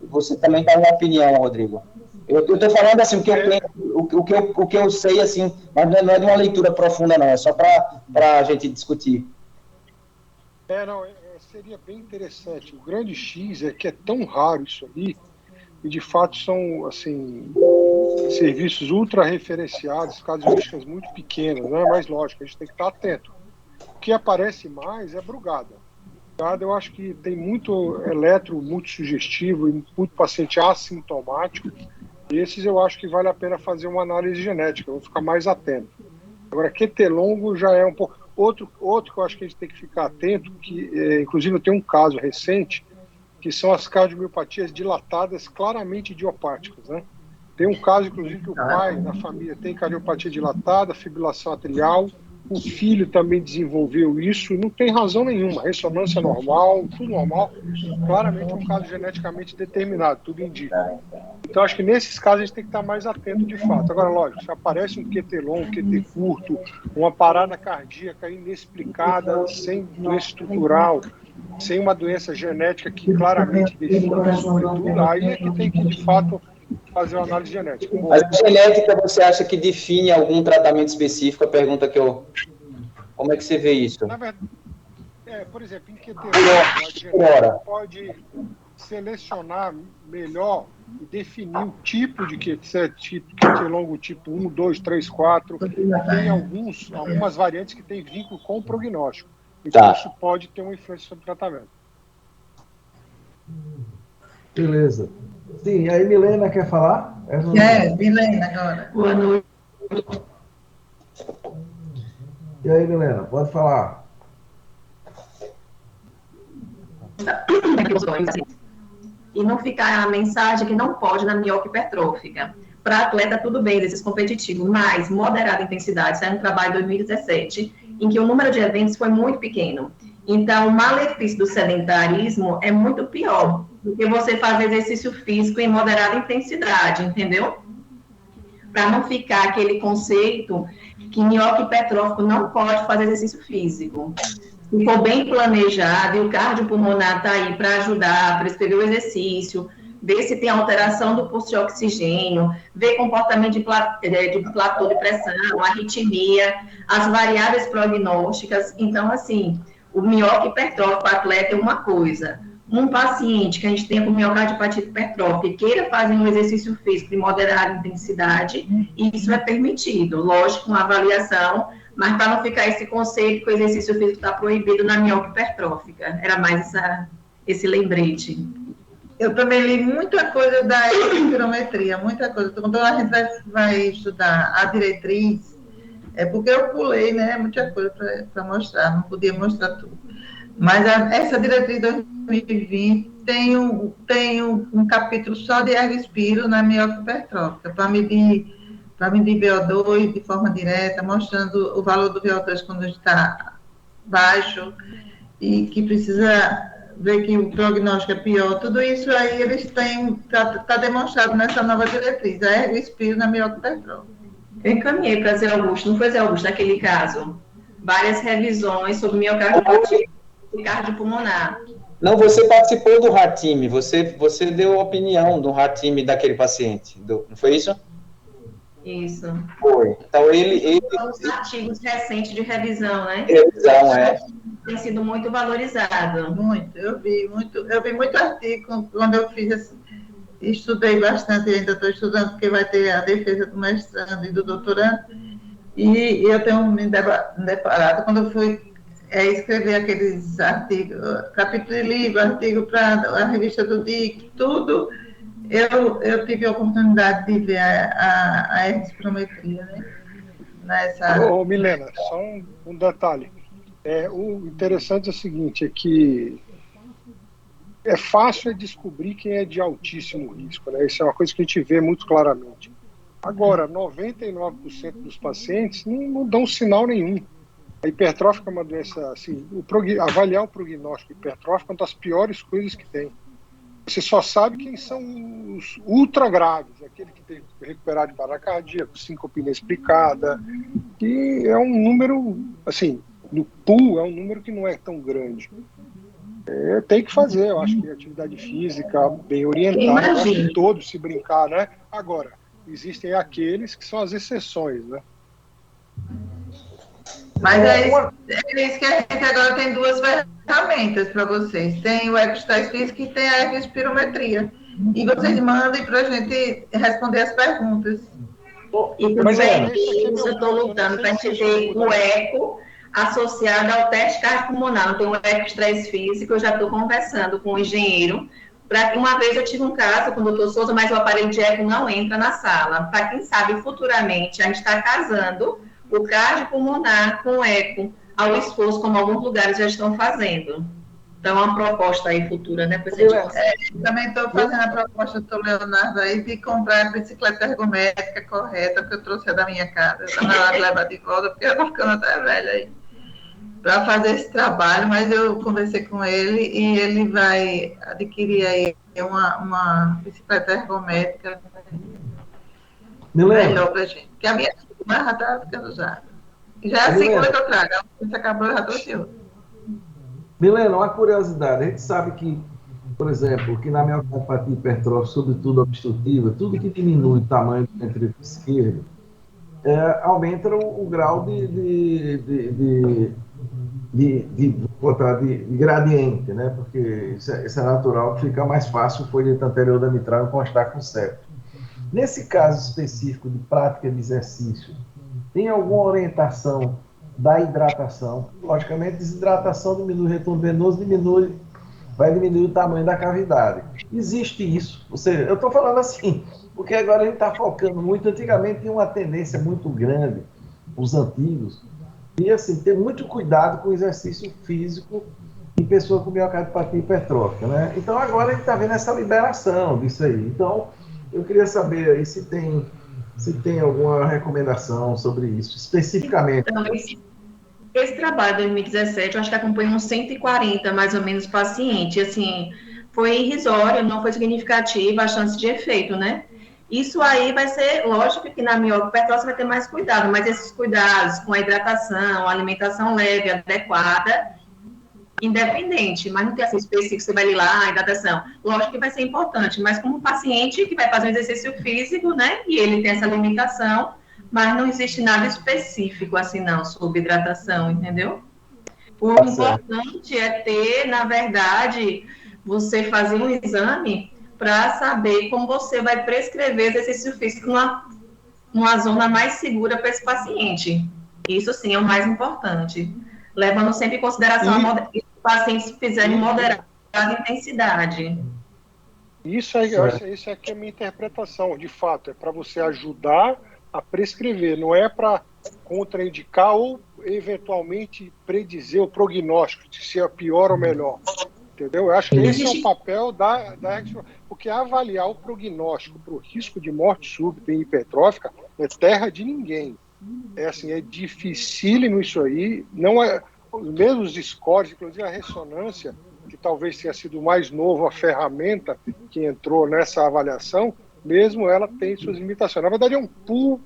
você também dar uma opinião, Rodrigo. Eu estou falando assim, o que eu sei, assim, mas não é de uma leitura profunda, não, é só para a gente discutir. Seria bem interessante. O grande X é que é tão raro isso aí, e de fato são, assim, serviços ultra referenciados, casuísticas muito pequenas, né? Mas lógico, a gente tem que estar atento. O que aparece mais é brugada. Brugada, eu acho que tem muito eletro, muito sugestivo e muito paciente assintomático. E esses eu acho que vale a pena fazer uma análise genética, eu vou ficar mais atento. Agora, QT longo já é um pouco... Outro que eu acho que a gente tem que ficar atento, que inclusive eu tenho um caso recente, que são as cardiomiopatias dilatadas claramente idiopáticas, né? Tem um caso, inclusive, que o pai da família tem cardiopatia dilatada, fibrilação atrial, o filho também desenvolveu isso, não tem razão nenhuma, ressonância normal, tudo normal, claramente é um caso geneticamente determinado, tudo indica. Então, acho que nesses casos a gente tem que estar mais atento de fato. Agora, lógico, se aparece um QT longo, um QT curto, uma parada cardíaca inexplicada, sem doença estrutural, sem uma doença genética que claramente define sobretudo, aí é que tem que, de fato, fazer uma análise genética. Bom, Mas a genética, você acha que define algum tratamento específico? A pergunta que eu... Como é que você vê isso? Na verdade, por exemplo, em QT longo, a genética pode selecionar melhor e definir o tipo de QT longo tipo 1, 2, 3, 4. Tem algumas variantes que têm vínculo com o prognóstico. Então, isso pode ter uma influência sobre o tratamento. Beleza. Sim, aí Milena quer falar? Milena agora. Boa noite. E aí, Milena, pode falar. E não ficar a mensagem que não pode na miopia hipertrófica. Para atleta, tudo bem, exercício competitivo, mas moderada intensidade. Saiu um trabalho em 2017, em que o número de eventos foi muito pequeno. Então, o malefício do sedentarismo é muito pior do que você fazer exercício físico em moderada intensidade, entendeu? Para não ficar aquele conceito que miopia hipertrófico não pode fazer exercício físico. Se for bem planejado, e o cardiopulmonar está aí para ajudar, prescrever o exercício, ver se tem alteração do pulso de oxigênio, ver comportamento de platô de pressão, arritmia, as variáveis prognósticas. Então, assim, o miopia hipertrófico atleta é uma coisa. Um paciente que a gente tenha com miocardiopatia hipertrófica e queira fazer um exercício físico de moderada intensidade, isso é permitido, lógico, com avaliação, mas para não ficar esse conceito que o exercício físico está proibido na miopia hipertrófica. Era mais esse lembrete. Eu também li muita coisa da espirometria, muita coisa. Quando a gente vai estudar a diretriz, é porque eu pulei, né, muita coisa para mostrar, não podia mostrar tudo. Mas essa diretriz 2020 tem um capítulo só de ergospiro na miopia hipertrófica, para medir VO2 de forma direta, mostrando o valor do VO2 quando está baixo e que precisa ver que o prognóstico é pior. Tudo isso aí eles têm, está demonstrado nessa nova diretriz, a ergospiro na miopia hipertrófica. Eu encaminhei para Zé Augusto, não foi Zé Augusto naquele caso? Várias revisões sobre miocardiopatia e cardiopulmonar. Não, você participou do RATIM, você deu opinião do RATIM daquele paciente, não foi isso? Isso. Foi. Então, São os artigos recentes de revisão, né? Revisão, Tem sido muito valorizado. Muito. Eu vi muito artigo quando eu fiz estudei bastante, ainda estou estudando, porque vai ter a defesa do mestrando e do doutorando, e eu tenho me deparado, quando eu fui escrever aqueles artigos, capítulo de livro, artigo para a revista do DIC, tudo, eu tive a oportunidade de ver a espirometria, né? Milena, só um detalhe. O interessante é o seguinte, é que é fácil descobrir quem é de altíssimo risco, né? Isso é uma coisa que a gente vê muito claramente. Agora, 99% dos pacientes não dão sinal nenhum. A hipertrófica é uma doença, assim, avaliar o prognóstico hipertrófico é uma das piores coisas que tem. Você só sabe quem são os ultra graves, aquele que tem que recuperar de parada cardíaca, síncope inexplicada, que é um número, assim, no pool é um número que não é tão grande. Tem que fazer, eu acho que atividade física bem orientada, eu acho que todos se brincar, né? Agora, existem aqueles que são as exceções, né? Mas é isso que a gente agora tem duas ferramentas para vocês. Tem o exercício físico e tem a espirometria. E vocês mandem para a gente responder as perguntas. E também eu estou lutando para a gente ter o eco associado ao teste cardiopulmonar. Tem um eco estresse físico, eu já estou conversando com o engenheiro. Uma vez eu tive um caso com o doutor Souza, mas o aparelho de eco não entra na sala. Para quem sabe, futuramente, a gente está casando o cardiopulmonar com o eco ao esforço, como alguns lugares já estão fazendo. Então, é uma proposta aí futura, né? Também estou fazendo a proposta do Leonardo aí de comprar a bicicleta ergométrica correta, que eu trouxe da minha casa. Está na hora de levar de volta, porque eu estou ficando até velha aí, para fazer esse trabalho, mas eu conversei com ele e ele vai adquirir aí uma bicicleta ergométrica melhor para a gente. Porque a minha já está ficando usada. E já é a segunda que eu trago. Se acabou, eu já trouxe outra. Milena, uma curiosidade, a gente sabe que, por exemplo, que na miocardiopatía hipertrófica, sobretudo obstrutiva, tudo que diminui o tamanho do ventrículo esquerdo, aumenta o grau de gradiente, né? Porque isso é natural, que fica mais fácil o folheto anterior da mitral encostar com o septo. Nesse caso específico de prática de exercício, tem alguma orientação da hidratação? Logicamente, desidratação diminui o retorno venoso, vai diminuir o tamanho da cavidade. Existe isso. Ou seja, eu estou falando assim, porque agora a gente está focando muito. Antigamente tinha uma tendência muito grande, os antigos, e assim, ter muito cuidado com o exercício físico em pessoa com miocardiopatia hipertrófica, né? Então agora a gente está vendo essa liberação disso aí. Então, eu queria saber aí se tem alguma recomendação sobre isso, especificamente. Então, esse trabalho de 2017, eu acho que acompanha uns 140, mais ou menos, pacientes. Assim, foi irrisório, não foi significativa a chance de efeito, né? Isso aí vai ser, lógico que na miocardiopatia hipertrófica vai ter mais cuidado, mas esses cuidados com a hidratação, a alimentação leve, adequada, independente, mas não tem assim específico, você vai lá, a hidratação. Lógico que vai ser importante, mas como paciente que vai fazer um exercício físico, né, e ele tem essa limitação, mas não existe nada específico assim não, sobre hidratação, entendeu? O importante é ter, na verdade, você fazer um exame para saber como você vai prescrever exercício físico numa zona mais segura para esse paciente. Isso sim é o mais importante. Levando sempre em consideração que os pacientes fizerem moderada intensidade. Isso é que é a minha interpretação, de fato, é para você ajudar a prescrever, não é para contraindicar ou eventualmente predizer o prognóstico de se é pior ou melhor. Entendeu? Eu acho que esse é o papel da porque avaliar o prognóstico para o risco de morte súbita e hipertrófica é terra de ninguém. É assim, é dificílimo isso aí, não é, mesmo os scores, inclusive a ressonância, que talvez tenha sido mais novo a ferramenta que entrou nessa avaliação, mesmo ela tem suas limitações. Na verdade, é um pool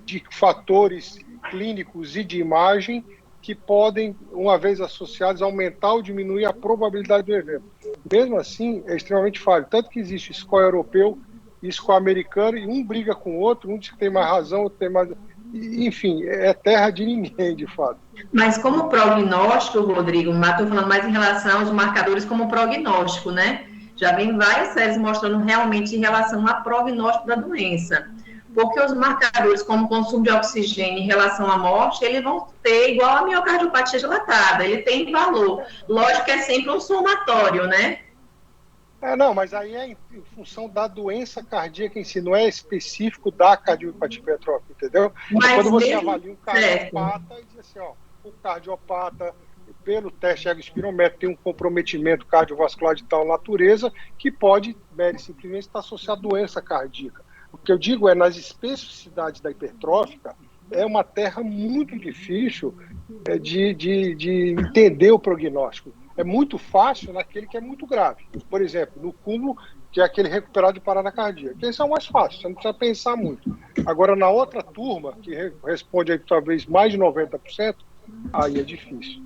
de fatores clínicos e de imagem que podem, uma vez associados, aumentar ou diminuir a probabilidade do evento. Mesmo assim, é extremamente falho. Tanto que existe score europeu e score americano, e um briga com o outro, um diz que tem mais razão, outro tem mais... Enfim, é terra de ninguém, de fato. Mas como prognóstico, Rodrigo, estou falando mais em relação aos marcadores como prognóstico, né? Já vem várias séries mostrando realmente em relação a prognóstico da doença. Porque os marcadores como consumo de oxigênio em relação à morte, eles vão ter igual a miocardiopatia dilatada, ele tem valor. Lógico que é sempre um somatório, né? Não, mas aí é em função da doença cardíaca em si, não é específico da cardiopatia hipertrófica, entendeu? Mas quando você avalia um cardiopata e diz assim, ó, o cardiopata, pelo teste ergospirométrico, tem um comprometimento cardiovascular de tal natureza que pode, simplesmente, estar associado à doença cardíaca. O que eu digo é, nas especificidades da hipertrófica, é uma terra muito difícil de entender o prognóstico. É muito fácil naquele que é muito grave. Por exemplo, no cúmulo, que é aquele recuperado de parada cardíaca. Esse é o mais fácil, você não precisa pensar muito. Agora, na outra turma, que responde aí talvez mais de 90%, aí é difícil.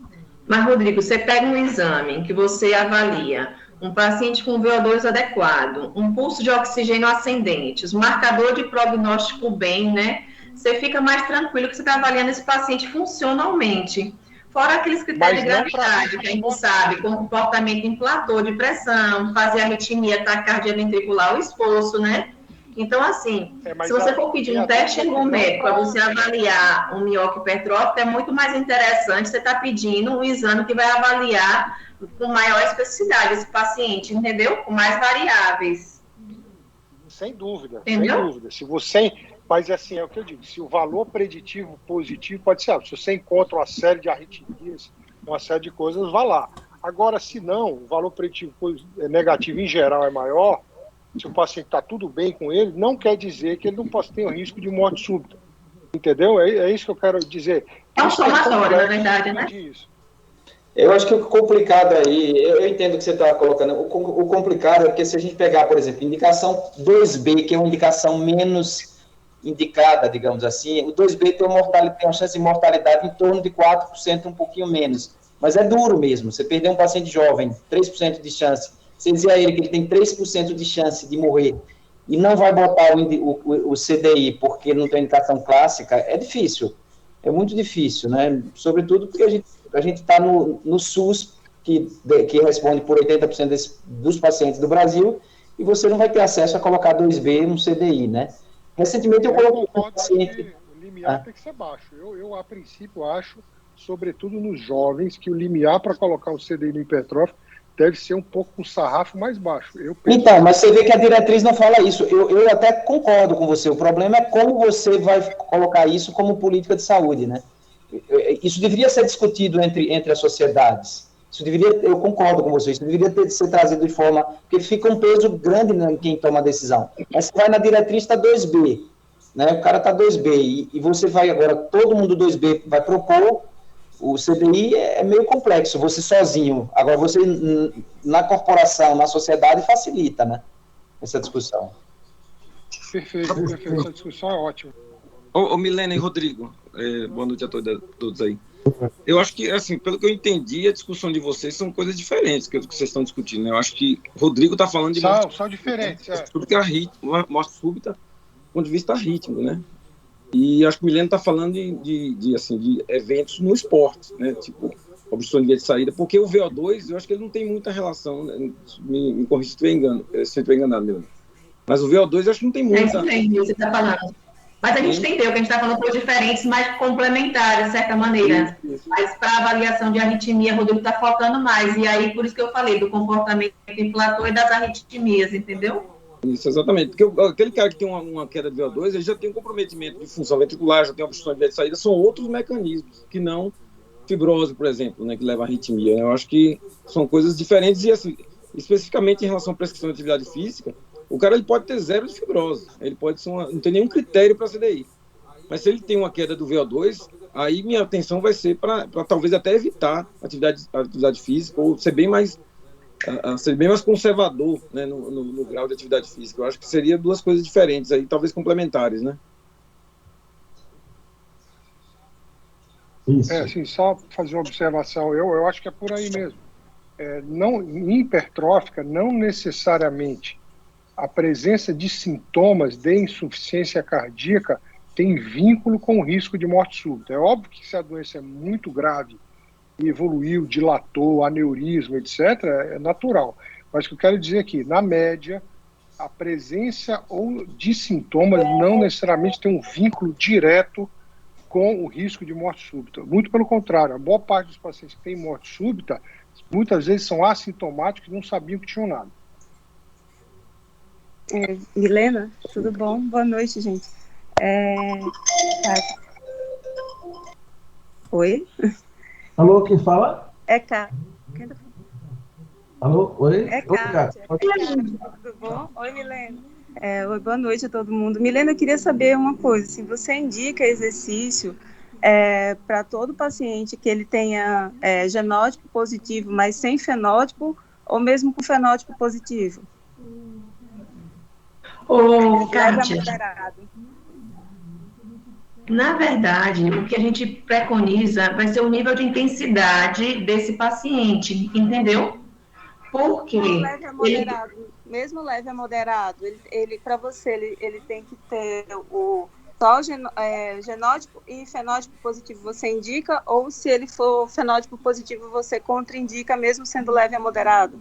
Mas, Rodrigo, você pega um exame que você avalia um paciente com VO2 adequado, um pulso de oxigênio ascendente, os marcadores de prognóstico bem, né? Você fica mais tranquilo que você está avaliando esse paciente funcionalmente. Fora aqueles critérios de gravidade, que a gente sabe, comportamento inflator de pressão, fazer arritmia, taquicardia ventricular, o esforço, né? Então, assim, se você for pedir um teste ergométrico para você avaliar um mióquio hipertrófico, é muito mais interessante você estar pedindo um exame que vai avaliar com maior especificidade esse paciente, entendeu? Com mais variáveis. Sem dúvida, entendeu? Sem dúvida. Se você... Mas, assim, é o que eu digo, se o valor preditivo positivo pode ser, se você encontra uma série de arritmias, uma série de coisas, vá lá. Agora, se não, o valor preditivo negativo em geral é maior, se o paciente está tudo bem com ele, não quer dizer que ele não possa ter um risco de morte súbita. Entendeu? É isso que eu quero dizer. É um somatório, na verdade, né? Eu acho que o complicado aí, eu entendo o que você está colocando, o complicado é porque se a gente pegar, por exemplo, indicação 2B, que é uma indicação menos indicada, digamos assim, o 2B tem uma chance de mortalidade em torno de 4%, um pouquinho menos. Mas é duro mesmo, você perder um paciente jovem, 3% de chance, você dizer a ele que ele tem 3% de chance de morrer e não vai botar o CDI porque não tem indicação clássica, é difícil, é muito difícil, né? Sobretudo porque a gente está no SUS, que responde por 80% dos pacientes do Brasil, e você não vai ter acesso a colocar 2B no CDI, né? Recentemente eu coloquei um paciente... O limiar tem que ser baixo. Eu, a princípio, acho, sobretudo nos jovens, que o limiar para colocar o CDI no hipertrófico deve ser um pouco com sarrafo mais baixo. Então, mas você vê que a diretriz não fala isso. Eu até concordo com você. O problema é como você vai colocar isso como política de saúde, né? Isso deveria ser discutido entre as sociedades. Eu concordo com você, isso deveria ser trazido de forma... Porque fica um peso grande em quem toma a decisão. Mas você vai na diretriz, está 2B. Né? O cara está 2B. E você vai agora, todo mundo 2B vai propor. O CDI é meio complexo, você sozinho. Agora, você na corporação, na sociedade, facilita, né? Essa discussão. Perfeito. Essa discussão é ótima. Ô Milena e Rodrigo, boa noite a todos aí. Eu acho que, assim, pelo que eu entendi, a discussão de vocês são coisas diferentes que vocês estão discutindo, né? Eu acho que o Rodrigo está falando de são diferentes, morte súbita do ponto de vista ritmo, né? E acho que o Milena está falando de eventos no esporte, né? Tipo, obstrução de via de saída, porque o VO2, eu acho que ele não tem muita relação, né? Me corrija se estiver enganado, Milena. Mas o VO2 eu acho que não tem muita... É isso que você está falando. Mas a gente entendeu que a gente está falando coisas diferentes, mas complementares, de certa maneira. Mas para avaliação de arritmia, o Rodrigo está focando mais. E aí, por isso que eu falei do comportamento inflator e das arritmias, entendeu? Isso, exatamente. Porque aquele cara que tem uma queda de VO2, ele já tem um comprometimento de função ventricular, já tem uma obstrução de via de saída, são outros mecanismos, que não fibrose, por exemplo, né, que leva à arritmia. Eu acho que são coisas diferentes e, assim, especificamente em relação à prescrição de atividade física, o cara ele pode ter zero de fibrose, ele pode ser não tem nenhum critério para CDI. Mas se ele tem uma queda do VO2, aí minha atenção vai ser para talvez até evitar atividade física ou ser bem mais conservador, né, no grau de atividade física. Eu acho que seria duas coisas diferentes, aí, talvez complementares, né? Isso. Assim, só fazer uma observação, eu acho que é por aí mesmo. Em hipertrófica, não necessariamente a presença de sintomas de insuficiência cardíaca tem vínculo com o risco de morte súbita. É óbvio que se a doença é muito grave e evoluiu, dilatou, aneurisma, etc., é natural. Mas o que eu quero dizer aqui, na média, a presença de sintomas não necessariamente tem um vínculo direto com o risco de morte súbita. Muito pelo contrário, a boa parte dos pacientes que têm morte súbita, muitas vezes são assintomáticos e não sabiam que tinham nada. Milena, tudo bom? Boa noite, gente. Oi? Alô, quem fala? É Kátia. Alô, oi? É Kátia. Tudo bom? Oi, Milena. Oi, boa noite a todo mundo. Milena, eu queria saber uma coisa. Se você indica exercício para todo paciente que ele tenha genótipo positivo, mas sem fenótipo, ou mesmo com fenótipo positivo? Kátia, na verdade, o que a gente preconiza vai ser o nível de intensidade desse paciente, entendeu? Porque mesmo leve a moderado, ele para você, ele tem que ter só genótipo e fenótipo positivo você indica, ou se ele for fenótipo positivo você contraindica, mesmo sendo leve a moderado?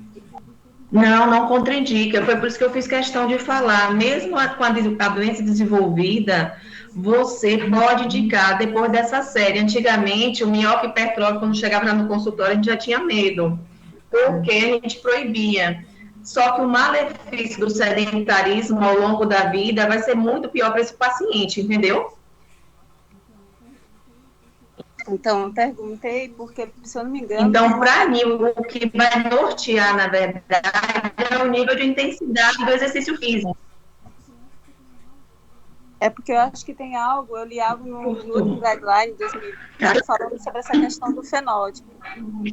Não, não contraindica. Foi por isso que eu fiz questão de falar. Mesmo com a doença desenvolvida, você pode indicar depois dessa série. Antigamente, o minhoca hipertrófico, quando chegava lá no consultório, a gente já tinha medo, porque a gente proibia. Só que o malefício do sedentarismo ao longo da vida vai ser muito pior para esse paciente, entendeu? Então, eu perguntei porque, se eu não me engano... Então, para mim, o que vai nortear, na verdade, é o nível de intensidade do exercício físico. É porque eu acho que tem algo, eu li algo no último guideline de 2020 falando sobre essa questão do fenótipo,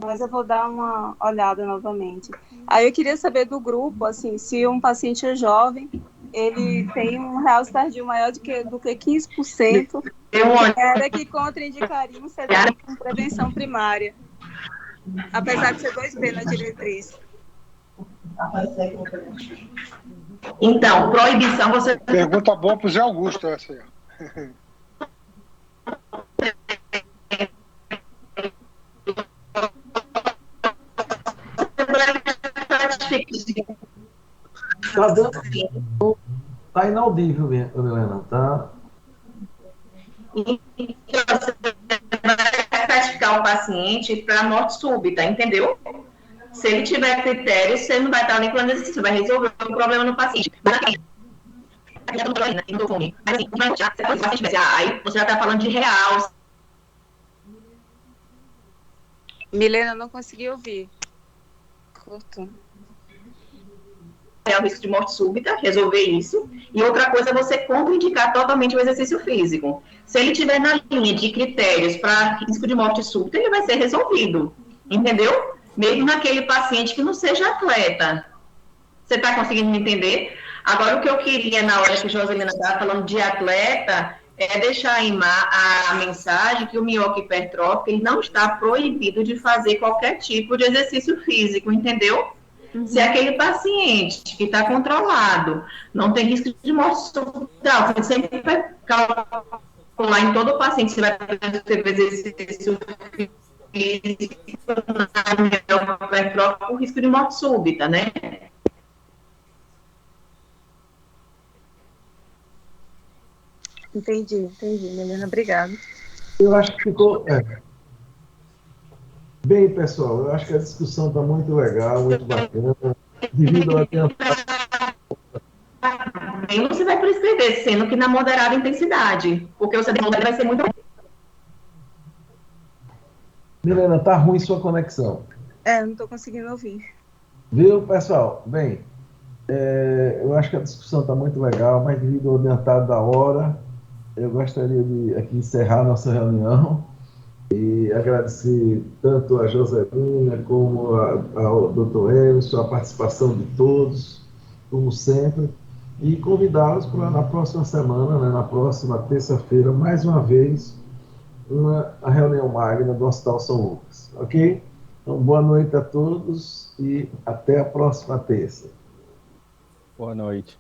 mas eu vou dar uma olhada novamente. Aí eu queria saber do grupo, assim, se um paciente é jovem, ele tem um realce tardio maior do que 15%, era que contraindicaria um CDI com prevenção primária, apesar de ser 2B na diretriz. Então, proibição você... Pergunta boa para o Zé Augusto, essa aí. Tá inaudível, Milena, tá? Você vai classificar o paciente para morte súbita, entendeu? Se ele tiver critérios, você não vai estar nem falando exercício, vai resolver o problema no paciente. Aí você já está falando de real. Milena, não consegui ouvir. Cortou. É o risco de morte súbita, resolver isso. E outra coisa é você contraindicar totalmente o exercício físico. Se ele tiver na linha de critérios para risco de morte súbita, ele vai ser resolvido. Entendeu? Mesmo naquele paciente que não seja atleta. Você está conseguindo me entender? Agora, o que eu queria, na hora que a Joselina estava falando de atleta, é deixar a mensagem que o minhoca hipertrófico ele não está proibido de fazer qualquer tipo de exercício físico, entendeu? Uhum. Se aquele paciente que está controlado não tem risco de morte súbita, você sempre vai calcular em todo paciente se vai fazer exercício físico o risco de morte súbita, né? Entendi, Milena, obrigada. Eu acho que ficou... Bem, pessoal, eu acho que a discussão está muito legal, muito bacana. Devido ao tempo... Aí você vai prescrever, sendo que na moderada intensidade, porque o CDI vai ser muito... Milena, tá ruim sua conexão. Não estou conseguindo ouvir. Viu, pessoal? Bem, eu acho que a discussão está muito legal, mas devido ao adiantado da hora, eu gostaria de aqui encerrar a nossa reunião e agradecer tanto a Joselina como ao Dr. Emerson, a participação de todos, como sempre, e convidá-los para na próxima semana, né, na próxima terça-feira, mais uma vez, a reunião magna do Hospital São Lucas, ok? Então, boa noite a todos e até a próxima terça. Boa noite.